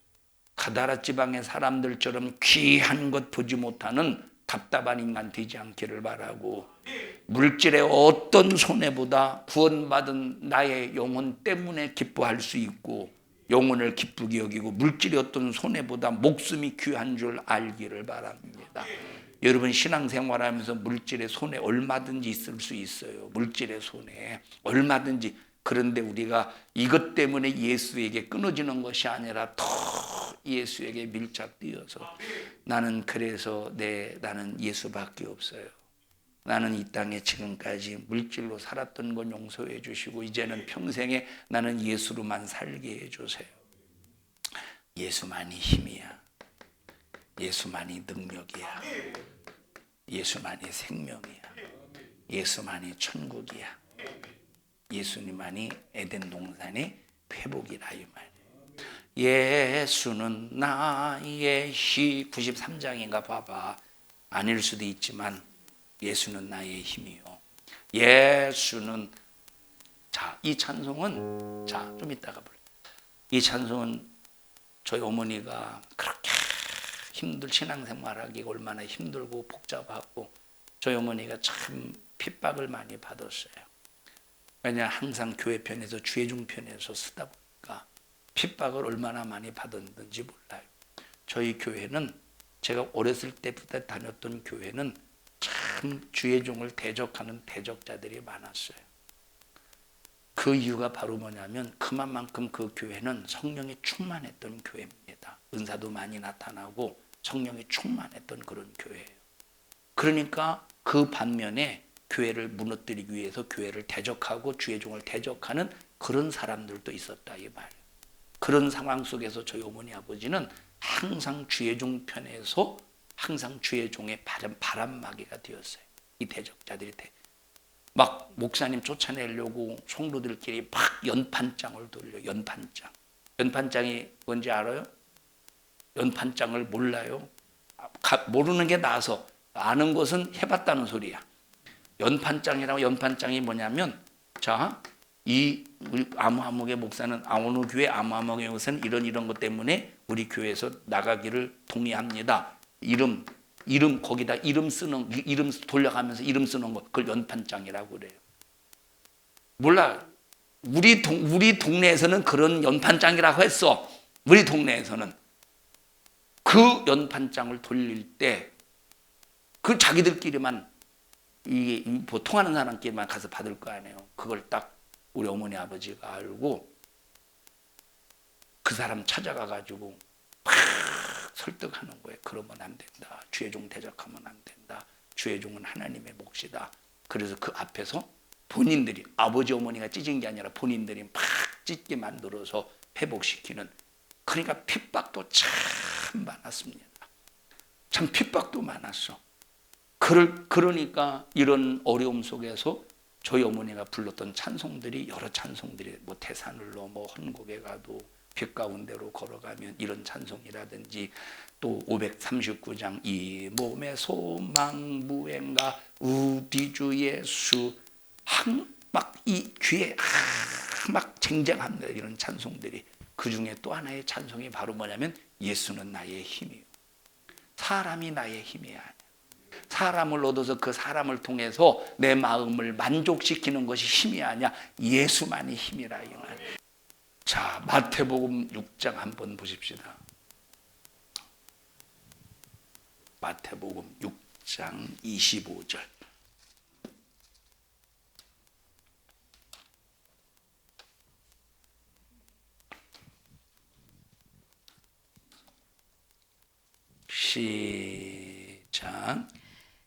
가다라 지방의 사람들처럼 귀한 것 보지 못하는 답답한 인간 되지 않기를 바라고, 물질의 어떤 손해보다 구원받은 나의 영혼 때문에 기뻐할 수 있고 영혼을 기쁘게 여기고 물질의 어떤 손해보다 목숨이 귀한 줄 알기를 바랍니다. 여러분 신앙생활하면서 물질의 손해 얼마든지 있을 수 있어요. 물질의 손해 얼마든지. 그런데 우리가 이것 때문에 예수에게 끊어지는 것이 아니라 더 예수에게 밀착되어서 나는 그래서 나는 예수밖에 없어요. 나는 이 땅에 지금까지 물질로 살았던 건 용서해 주시고 이제는 평생에 나는 예수로만 살게 해주세요. 예수만이 힘이야. 예수만이 능력이야. 예수만이 생명이야. 예수만이 천국이야. 예수님만이 에덴 동산의 회복이라 이 말이에요. 예수는 나의 힘. 93장인가 봐봐. 아닐 수도 있지만 예수는 나의 힘이요. 예수는, 자, 이 찬송은, 자, 좀 이따가 불러. 이 찬송은 저희 어머니가 그렇게 신앙생활하기가 얼마나 힘들고 복잡하고 저희 어머니가 참 핍박을 많이 받았어요. 왜냐 항상 교회 편에서 주의중 편에서 쓰다 보니까 핍박을 얼마나 많이 받았는지 몰라요. 저희 교회는 제가 어렸을 때부터 다녔던 교회는 참 주의 종을 대적하는 대적자들이 많았어요. 그 이유가 바로 뭐냐면 그만큼 그 교회는 성령이 충만했던 교회입니다. 은사도 많이 나타나고 성령이 충만했던 그런 교회예요. 그러니까 그 반면에 교회를 무너뜨리기 위해서 교회를 대적하고 주의 종을 대적하는 그런 사람들도 있었다 이 말이에요. 그런 상황 속에서 저희 어머니 아버지는 항상 주의 종 편에서 항상 주의 종의 바람막이가 되었어요. 이 대적자들이 막 목사님 쫓아내려고 성도들끼리 막 연판장을 돌려. 연판장이 뭔지 알아요? 연판장을 몰라요? 모르는 게 나아서 아는 것은 해봤다는 소리야. 연판장이 뭐냐면, 자, 이 우리 아무아무개 목사는 어느 교회 아무아무개 목사는 이런 것 때문에 우리 교회에서 나가기를 동의합니다. 이름 거기다 이름 돌려가면서 이름 쓰는 거 그걸 연판장이라고 그래요. 몰라. 우리 동네에서는 그런 연판장이라고 했어. 우리 동네에서는 그 연판장을 돌릴 때 그 자기들끼리만 이게 보통하는 사람끼리만 가서 받을 거 아니에요. 그걸 딱 우리 어머니 아버지가 알고 그 사람 찾아가 가지고 막 설득하는 거예요. 그러면 안 된다. 주의 종 대적하면 안 된다. 주의 종은 하나님의 몫이다. 그래서 그 앞에서 본인들이 아버지 어머니가 찢은 게 아니라 본인들이 막 찢게 만들어서 회복시키는. 그러니까 핍박도 참 많았습니다. 참 핍박도 많았어. 그러니까 이런 어려움 속에서 저희 어머니가 불렀던 찬송들이 여러 찬송들이 뭐 태산을로 뭐 헌곡에 가도 빛 가운데로 걸어가면 이런 찬송이라든지 또 539장 이 몸의 소망 무행가 우리 주 예수 막 이 귀에 막 쟁쟁합니다. 이런 찬송들이. 그 중에 또 하나의 찬송이 바로 뭐냐면 예수는 나의 힘이요. 사람이 나의 힘이 아니야. 사람을 얻어서 그 사람을 통해서 내 마음을 만족시키는 것이 힘이 아니야. 예수만이 힘이라 이 말. 자, 마태복음 6장 한번 보십시다. 마태복음 6장 25절. 시작.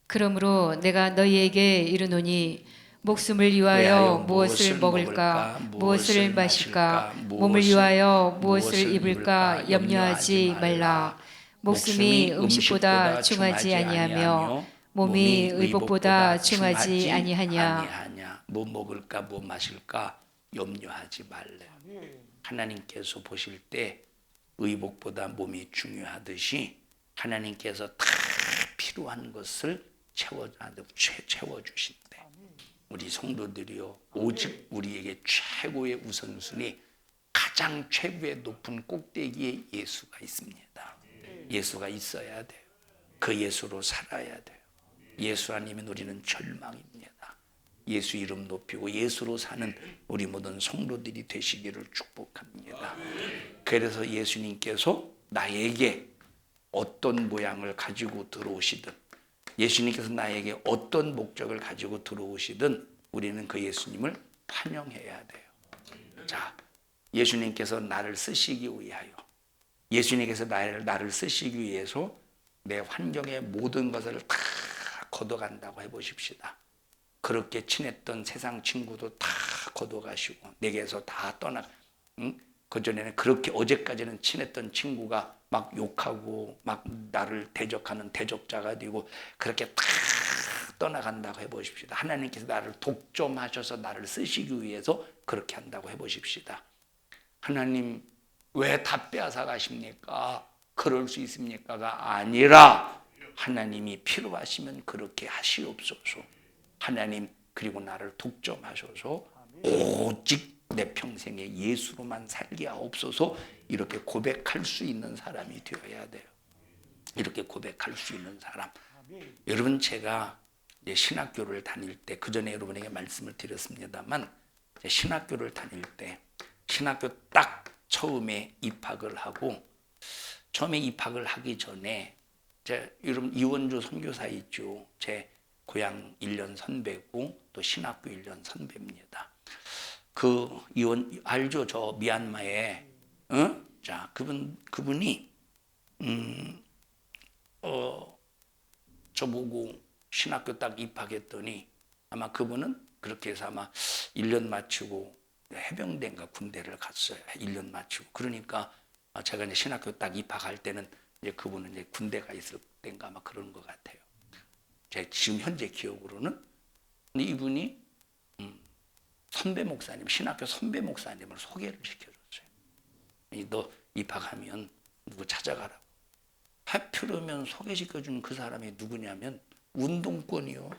그러므로 내가 너희에게 이르노니 목숨을 위하여 무엇을 먹을까, 무엇을 마실까, 몸을 위하여 무엇을 입을까 염려하지 말라. 목숨이 음식보다 중하지 아니하며 몸이 의복보다 중하지 아니하냐. 뭐 먹을까 뭐 마실까 염려하지 말래. 하나님께서 보실 때 의복보다 몸이 중요하듯이 하나님께서 다 필요한 것을 채워주신대. 우리 성도들이요, 오직 우리에게 최고의 우선순위, 가장 최고의 높은 꼭대기에 예수가 있습니다. 예수가 있어야 돼요. 그 예수로 살아야 돼요. 예수 아니면 우리는 절망입니다. 예수 이름 높이고 예수로 사는 우리 모든 성도들이 되시기를 축복합니다. 그래서 예수님께서 나에게 어떤 모양을 가지고 들어오시든, 예수님께서 나에게 어떤 목적을 가지고 들어오시든 우리는 그 예수님을 환영해야 돼요. 자, 예수님께서 나를 쓰시기 위하여, 예수님께서 나를 쓰시기 위해서 내 환경의 모든 것을 다 걷어간다고 해보십시다. 그렇게 친했던 세상 친구도 다 걷어가시고 내게서 다 그전에는 그렇게 어제까지는 친했던 친구가 막 욕하고 막 나를 대적하는 대적자가 되고 그렇게 다 떠나간다고 해보십시다. 하나님께서 나를 독점하셔서 나를 쓰시기 위해서 그렇게 한다고 해보십시다. 하나님 왜 다 빼앗아 가십니까? 그럴 수 있습니까가 아니라 하나님이 필요하시면 그렇게 하시옵소서. 하나님 그리고 나를 독점하셔서 오직 내 평생에 예수로만 살게 하옵소서. 이렇게 고백할 수 있는 사람이 되어야 돼요. 이렇게 고백할 수 있는 사람. 여러분 제가 이제 신학교를 다닐 때, 그 전에 여러분에게 말씀을 드렸습니다만, 신학교를 다닐 때 신학교 딱 처음에 입학을 하고, 처음에 입학을 하기 전에 여러분 이원주 선교사 있죠. 제 고향 1년 선배고 또 신학교 1년 선배입니다. 그 이원 알죠? 저 미얀마에 자 그분이 저보고 신학교 딱 입학했더니 아마 그분은 그렇게 해서 아마 1년 마치고 해병대인가 군대를 갔어요. 1년 마치고. 그러니까 제가 이제 신학교 딱 입학할 때는 이제 그분은 이제 군대가 있을 때인가 아마 그런 것 같아요. 제 지금 현재 기억으로는. 근데 이분이 선배 목사님, 신학교 선배 목사님을 소개를 시켜줬어요. 너 입학하면 누구 찾아가라고. 하필이면 소개시켜준 그 사람이 누구냐면 운동권이요.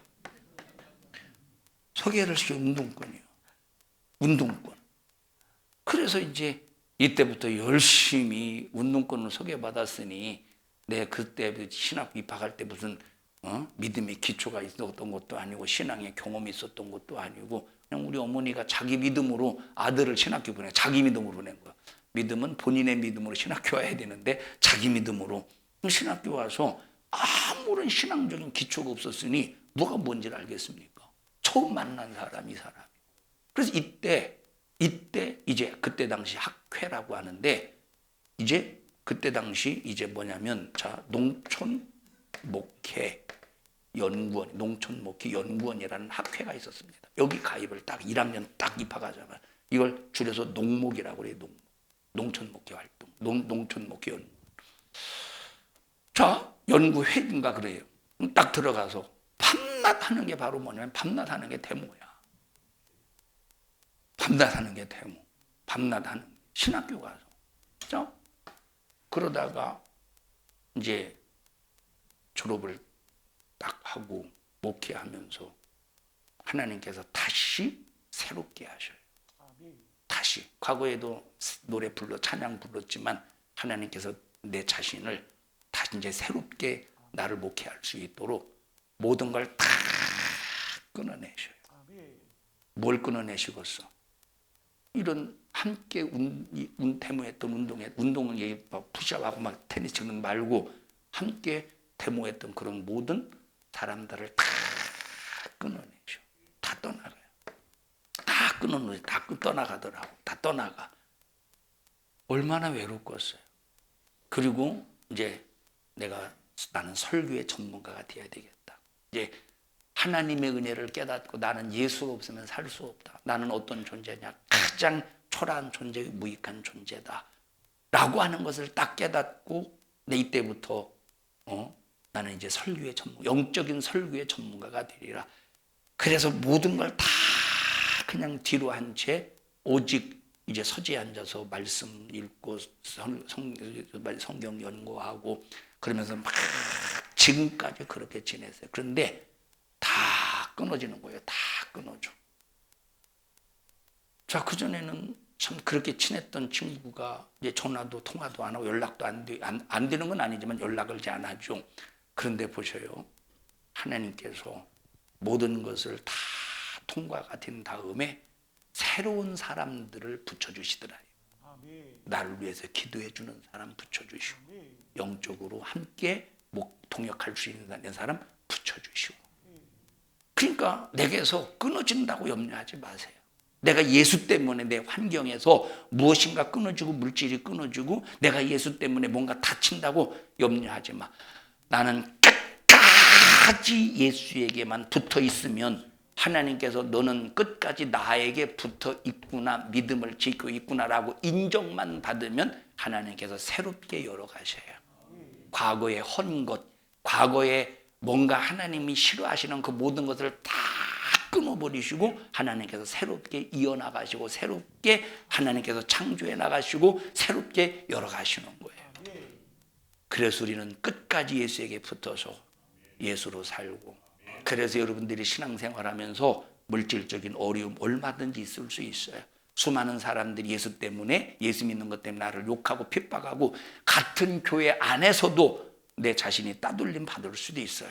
소개를 시켜 운동권이요. 운동권. 그래서 이제 이때부터 열심히 운동권을 소개받았으니 내 그때 신학 입학할 때 무슨 믿음의 기초가 있었던 것도 아니고 신앙의 경험이 있었던 것도 아니고 그냥 우리 어머니가 자기 믿음으로 아들을 신학교 보내. 자기 믿음으로 보낸 거야. 믿음은 본인의 믿음으로 신학교 와야 되는데 자기 믿음으로 신학교 와서 아무런 신앙적인 기초가 없었으니 뭐가 뭔지를 알겠습니까? 처음 만난 사람이 사람. 그래서 이때 이제 그때 당시 학회라고 하는데 이제 그때 당시 이제 뭐냐면 자 농촌 목회 연구원, 농촌 목회 연구원이라는 학회가 있었습니다. 여기 가입을 딱 1학년 딱 입학하자마자 이걸 줄여서 농목이라고 그래요. 농촌 목회 활동, 농촌 목회 연구. 자 연구회인가 그래요. 딱 들어가서 밤낮 하는 게 바로 뭐냐면 밤낮 하는 게 데모야. 밤낮 하는 게 데모. 밤낮 하는 신학교 가서. 자 그러다가 이제 졸업을 딱 하고 목회하면서 하나님께서 다시 새롭게 하셔요. 다시. 과거에도 노래 찬양 불렀지만 하나님께서 내 자신을 다시 이제 새롭게 나를 목회할 수 있도록 모든 걸 다 끊어내셔요. 뭘 끊어내시겠어? 이런 함께 데모했던 운동을 푸시업하고 막 테니스 치는 말고 함께 데모했던 그런 모든 사람들을 다 끊어내죠. 다 떠나가요. 다 끊어내죠. 다 떠나가더라고. 다 떠나가. 얼마나 외롭겠어요. 그리고 이제 내가 나는 설교의 전문가가 되어야 되겠다. 이제 하나님의 은혜를 깨닫고 나는 예수가 없으면 살 수 없다. 나는 어떤 존재냐? 가장 초라한 존재, 무익한 존재다. 라고 하는 것을 딱 깨닫고 내 이때부터 나는 이제 설교의 영적인 설교의 전문가가 되리라. 그래서 모든 걸 다 그냥 뒤로 한 채 오직 이제 서재에 앉아서 말씀 읽고 성경 연구하고 그러면서 막 지금까지 그렇게 지냈어요. 그런데 다 끊어지는 거예요. 다 끊어져. 자, 그전에는 참 그렇게 친했던 친구가 이제 전화도 통화도 안 하고 연락도 안 되는 건 아니지만 연락을 잘 안 하죠. 그런데 보셔요. 하나님께서 모든 것을 다 통과가 된 다음에 새로운 사람들을 붙여주시더라요. 나를 위해서 기도해 주는 사람 붙여주시고 영적으로 함께 동역할 수 있는 사람 붙여주시고. 그러니까 내게서 끊어진다고 염려하지 마세요. 내가 예수 때문에 내 환경에서 무엇인가 끊어지고 물질이 끊어지고 내가 예수 때문에 뭔가 다친다고 염려하지 마. 나는 끝까지 예수에게만 붙어 있으면 하나님께서 너는 끝까지 나에게 붙어 있구나, 믿음을 지키고 있구나라고 인정만 받으면 하나님께서 새롭게 열어가셔요. 과거의 헌 것, 과거에 뭔가 하나님이 싫어하시는 그 모든 것을 다 끊어버리시고 하나님께서 새롭게 이어나가시고 새롭게 하나님께서 창조해 나가시고 새롭게 열어가시는 거예요. 그래서 우리는 끝까지 예수에게 붙어서 예수로 살고, 그래서 여러분들이 신앙생활하면서 물질적인 어려움 얼마든지 있을 수 있어요. 수많은 사람들이 예수 때문에, 예수 믿는 것 때문에 나를 욕하고 핍박하고 같은 교회 안에서도 내 자신이 따돌림 받을 수도 있어요.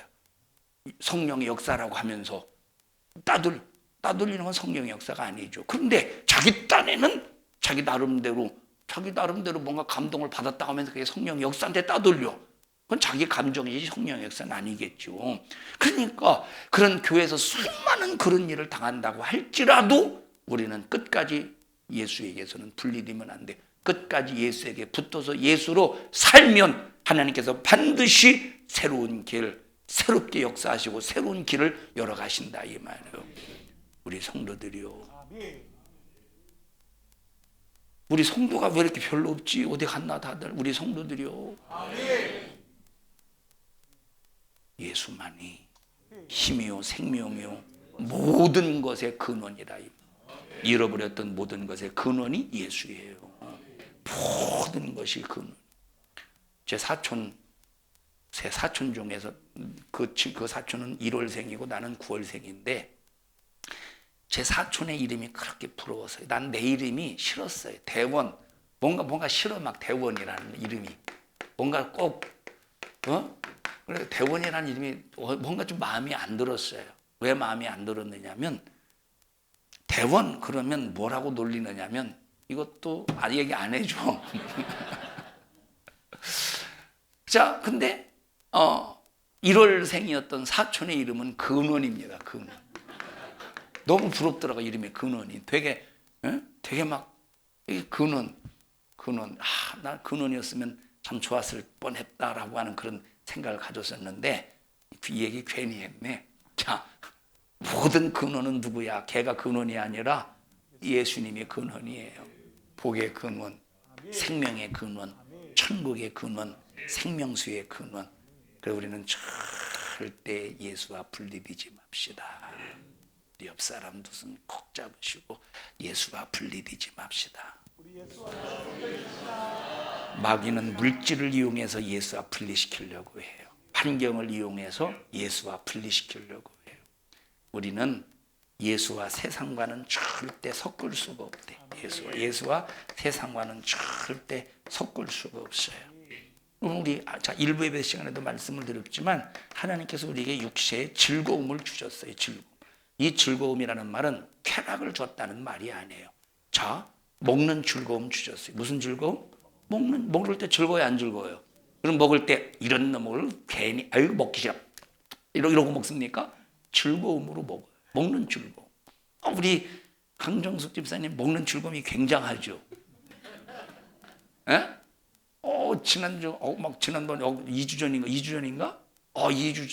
성령의 역사라고 하면서 따돌리는 건 성령의 역사가 아니죠. 그런데 자기 딴에는 자기 나름대로 뭔가 감동을 받았다 하면서 그게 성령의 역사한테 따돌려. 그건 자기 감정이지 성령의 역사는 아니겠죠. 그러니까 그런 교회에서 수많은 그런 일을 당한다고 할지라도 우리는 끝까지 예수에게서는 분리되면 안 돼. 끝까지 예수에게 붙어서 예수로 살면 하나님께서 반드시 새로운 길, 새롭게 역사하시고 새로운 길을 열어가신다 이 말이에요. 우리 성도들이요. 우리 성도가 왜 이렇게 별로 없지? 어디 갔나 다들. 우리 성도들이요. 예수만이 힘이요 생명이요 모든 것의 근원이라. 잃어버렸던 모든 것의 근원이 예수예요. 모든 것이 근원. 제 사촌 중에서 그 사촌은 1월생이고 나는 9월생인데 제 사촌의 이름이 그렇게 부러웠어요. 난 내 이름이 싫었어요. 대원. 뭔가 싫어. 막 대원이라는 이름이 뭔가 꼭 그래 대원이라는 이름이 뭔가 좀 마음에 안 들었어요. 왜 마음에 안 들었느냐면 대원 그러면 뭐라고 놀리느냐면 이것도 얘기 안 해줘. 자, 근데 1월생이었던 사촌의 이름은 근원입니다. 근원. 너무 부럽더라고. 이름이 근원이. 되게 막 근원. 나 근원이었으면 참 좋았을 뻔했다라고 하는 그런 생각을 가졌었는데 이 얘기 괜히 했네. 자, 모든 근원은 누구야? 걔가 근원이 아니라 예수님이 근원이에요. 복의 근원, 생명의 근원, 천국의 근원, 생명수의 근원. 그래서 우리는 절대 예수와 분리되지 맙시다. 우리 옆 사람도 손 콕 잡으시고 예수와 분리되지 맙시다. 마귀는 물질을 이용해서 예수와 분리시키려고 해요. 환경을 이용해서 예수와 분리시키려고 해요. 우리는 예수와 세상과는 절대 섞을 수가 없대. 예수와 세상과는 절대 섞을 수가 없어요. 우리 일부 예배 시간에도 말씀을 드렸지만 하나님께서 우리에게 육체의 즐거움을 주셨어요. 즐거움. 이 즐거움이라는 말은 쾌락을 줬다는 말이 아니에요. 자, 먹는 즐거움 주셨어요. 무슨 즐거움? 먹을 때 즐거워요, 안 즐거워요? 그럼 먹을 때 이런 놈을 괜히 아유 먹기 싫어 이러고 먹습니까? 즐거움으로 먹어요. 먹는 즐거움. 우리 강정숙 집사님 먹는 즐거움이 굉장하죠. 에? 지난주 막 지난번에 2주 전인가 2주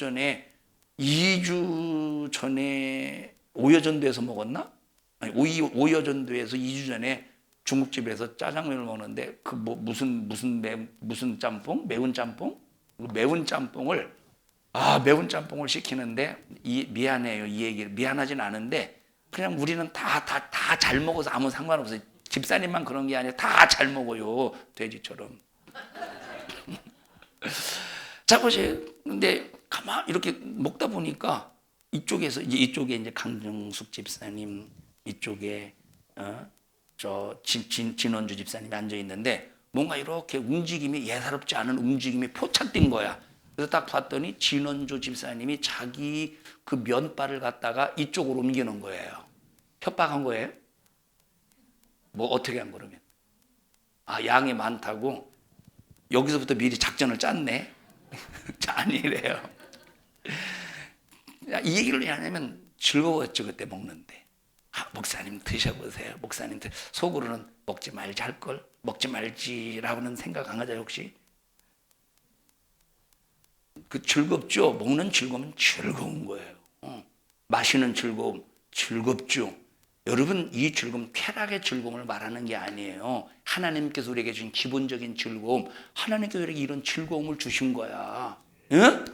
전에 오여전도에서 먹었나? 아니 오여전도에서 2주 전에 중국집에서 짜장면을 먹는데 그 뭐 무슨 짬뽕? 매운 짬뽕? 매운 짬뽕을 시키는데 미안해요. 이 얘기를 미안하진 않은데 그냥 우리는 다 잘 먹어서 아무 상관없어요. 집사님만 그런 게 아니라 다 잘 먹어요. 돼지처럼. 자 보세요. 근데 가만 이렇게 먹다 보니까 이쪽에 이제 강정숙 집사님, 이쪽에 진원주 집사님이 앉아 있는데 뭔가 이렇게 움직임이 예사롭지 않은 움직임이 포착된 거야. 그래서 딱 봤더니 진원주 집사님이 자기 그 면발을 갖다가 이쪽으로 옮겨놓은 거예요. 협박한 거예요? 뭐 어떻게 한 거라면? 양이 많다고 여기서부터 미리 작전을 짰네. 아니래요. 이 얘기를 왜 하냐면 즐거웠죠 그때 먹는데. 목사님 드셔보세요. 목사님 속으로는 먹지 말지 할걸? 먹지 말지라고는 생각 안 하죠 혹시? 그 즐겁죠. 먹는 즐거움은 즐거운 거예요. 마시는 즐거움 즐겁죠. 여러분 이 즐거움 쾌락의 즐거움을 말하는 게 아니에요. 하나님께서 우리에게 주신 기본적인 즐거움, 하나님께서 우리에게 이런 즐거움을 주신 거야. 응?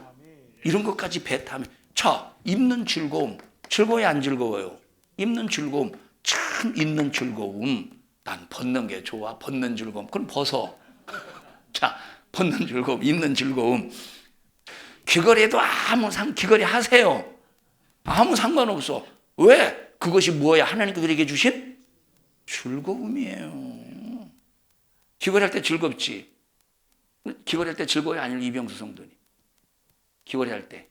이런 것까지 배타면 자 입는 즐거움 즐거워요 안 즐거워요? 입는 즐거움 참 입는 즐거움 난 벗는 게 좋아. 벗는 즐거움 그럼 벗어. 자 벗는 즐거움 입는 즐거움 귀걸이에도 귀걸이 하세요. 아무 상관없어. 왜? 그것이 뭐야? 하나님께서 우리에게 주신 즐거움이에요. 귀걸이 할 때 즐겁지. 귀걸이 할 때 즐거워요? 아니면 이병수 성도님? 귀걸이 할 때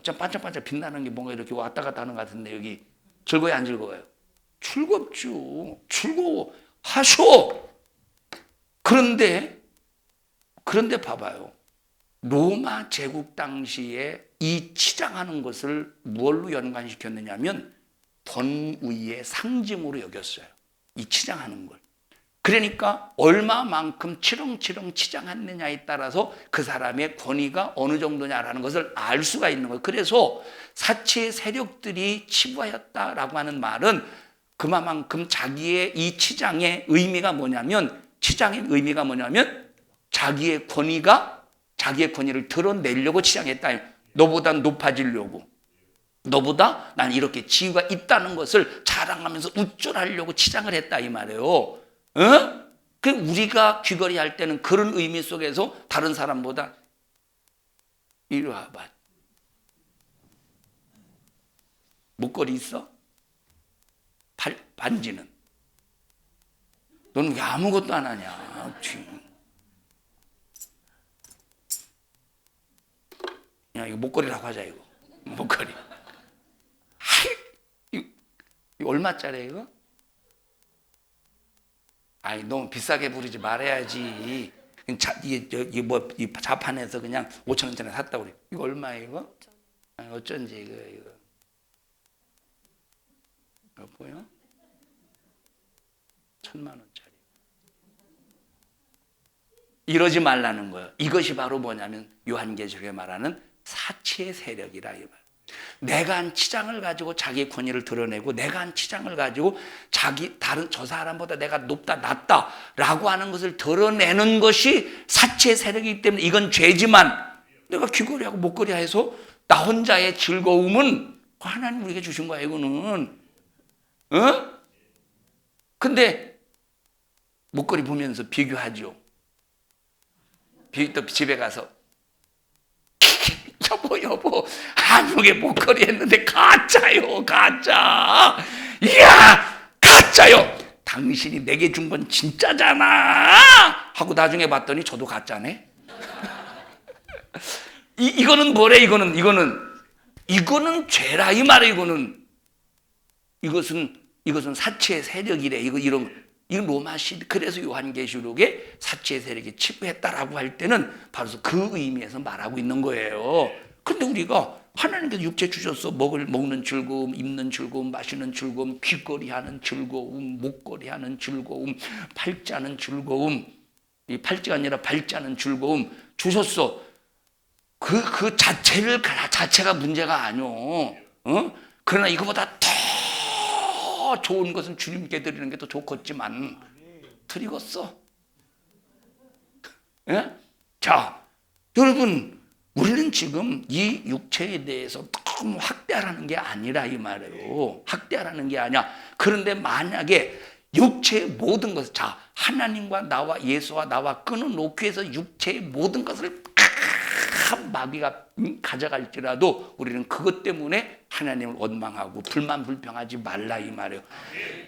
좀 반짝반짝 빛나는 게 뭔가 이렇게 왔다 갔다 하는 것 같은데 여기 즐거워요? 안 즐거워요? 즐겁죠. 즐거워. 하쇼. 그런데 봐봐요. 로마 제국 당시에 이 치장하는 것을 무엇로 연관시켰느냐 하면 권위의 상징으로 여겼어요. 이 치장하는 걸. 그러니까 얼마만큼 치렁치렁 치장했느냐에 따라서 그 사람의 권위가 어느 정도냐라는 것을 알 수가 있는 거예요. 그래서 사치의 세력들이 치부하였다라고 하는 말은 그만큼 자기의 이 치장의 의미가 뭐냐면 자기의 권위를 드러내려고 치장했다. 너보다 높아지려고. 너보다 난 이렇게 지위가 있다는 것을 자랑하면서 우쭐하려고 치장을 했다 이 말이에요. 그 우리가 귀걸이 할 때는 그런 의미 속에서 다른 사람보다 이리 와봐. 목걸이 있어? 반지는? 너는 왜 아무것도 안 하냐? 야, 이거 목걸이라고 하자 이거. 목걸이. 이거 얼마짜리 이거? 아니 너무 비싸게 부르지 말아야지. 이게 뭐 이 자판에서 그냥 5,000원짜리 샀다 그래. 이거 얼마야 이거? 아니, 어쩐지 이거 보여? 1,000,000원짜리. 이러지 말라는 거예요. 이것이 바로 뭐냐면 요한계시록에 말하는 사치의 세력이라 이 말. 내가 한 치장을 가지고 자기의 권위를 드러내고 내가 한 치장을 가지고 다른 저 사람보다 내가 높다 낫다라고 하는 것을 드러내는 것이 사치의 세력이기 때문에 이건 죄지만 내가 귀걸이하고 목걸이 해서 나 혼자의 즐거움은 하나님 우리에게 주신 거야 이거는. 근데 목걸이 보면서 비교하죠. 또 집에 가서 여보 한국에 목걸이 했는데 가짜요 가짜. 이야 가짜요. 당신이 내게 준 건 진짜잖아 하고 나중에 봤더니 저도 가짜네. 이거는 뭐래? 이거는 죄라 이 말이야. 이것은 사치의 세력이래. 이건 로마 시대. 그래서 요한계시록에 사치의 세력이 치부했다라고 할 때는 바로 그 의미에서 말하고 있는 거예요. 근데 우리가 하나님께서 육체 주셔서 먹는 즐거움, 입는 즐거움, 마시는 즐거움, 귀걸이 하는 즐거움, 목걸이 하는 즐거움, 팔자는 즐거움, 이 팔찌가 아니라 밟지 않은 즐거움 주셨어. 그 자체가 문제가 아니오. 그러나 이거보다 더 좋은 것은 주님께 드리는 게 더 좋겠지만 드리겠어. 예? 자, 여러분, 우리는 지금 이 육체에 대해서 너무 학대하라는 게 아니라 이 말이에요. 학대하라는 게 아니야. 그런데 만약에 육체의 모든 것을, 자, 하나님과 나와 예수와 나와 끊어놓기 위해서 육체의 모든 것을 큰 마귀가 가져갈지라도 우리는 그것 때문에 하나님을 원망하고 불만불평하지 말라 이 말이에요.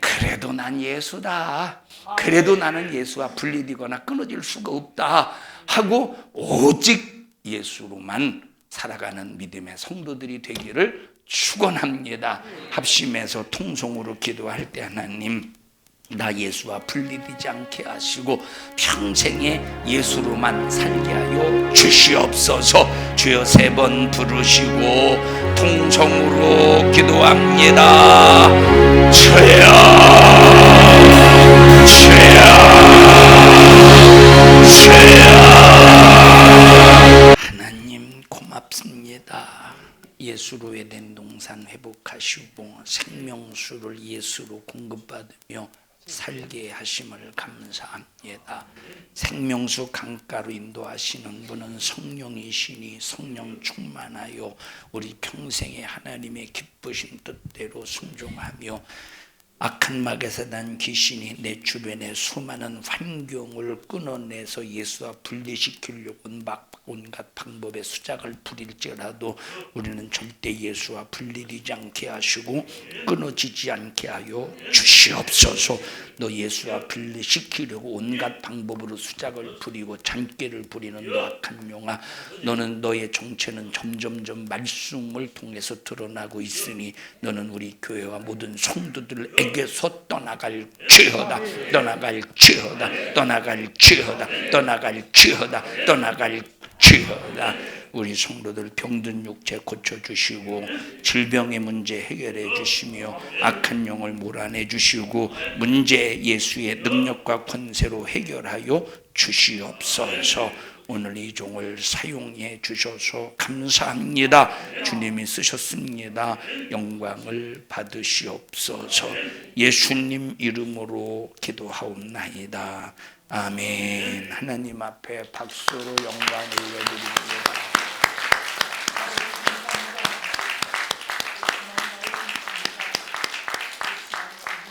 그래도 난 예수다. 그래도 나는 예수와 분리되거나 끊어질 수가 없다 하고 오직 예수로만 살아가는 믿음의 성도들이 되기를 축원합니다. 합심해서 통성으로 기도할 때 하나님, 나 예수와 분리되지 않게 하시고 평생에 예수로만 살게 하여 주시옵소서. 주여 3번 부르시고 통성으로 기도합니다. 주여, 주여, 주여. 하나님 고맙습니다. 예수로 에덴 동산 회복하시고 생명수를 예수로 공급받으며 살게 하심을 감사합니다. 생명수 강가로 인도하시는 분은 성령이시니 성령 충만하여 우리 평생에 하나님의 기쁘신 뜻대로 순종하며 악한 막에서 난 귀신이 내 주변의 수많은 환경을 끊어내서 예수와 분리시키려고 온갖 방법의 수작을 부릴지라도 우리는 절대 예수와 분리되지 않게 하시고 끊어지지 않게 하여 주시옵소서. 너 예수와 분리시키려고 온갖 방법으로 수작을 부리고 잔꾀를 부리는 너 악한 영아, 너는 너의 정체는 점점점 말씀을 통해서 드러나고 있으니 너는 우리 교회와 모든 성도들에게서 떠나갈지어다. 떠나갈지어다. 떠나갈지어다. 떠나갈지어다. 떠나갈지어다. 우리 성도들 병든 육체 고쳐주시고 질병의 문제 해결해 주시며 악한 영을 몰아내 주시고 문제 예수의 능력과 권세로 해결하여 주시옵소서. 오늘 이 종을 사용해 주셔서 감사합니다. 주님이 쓰셨습니다. 영광을 받으시옵소서. 예수님 이름으로 기도하옵나이다. 아멘. 하나님 앞에 박수로 영광을 올려드립니다.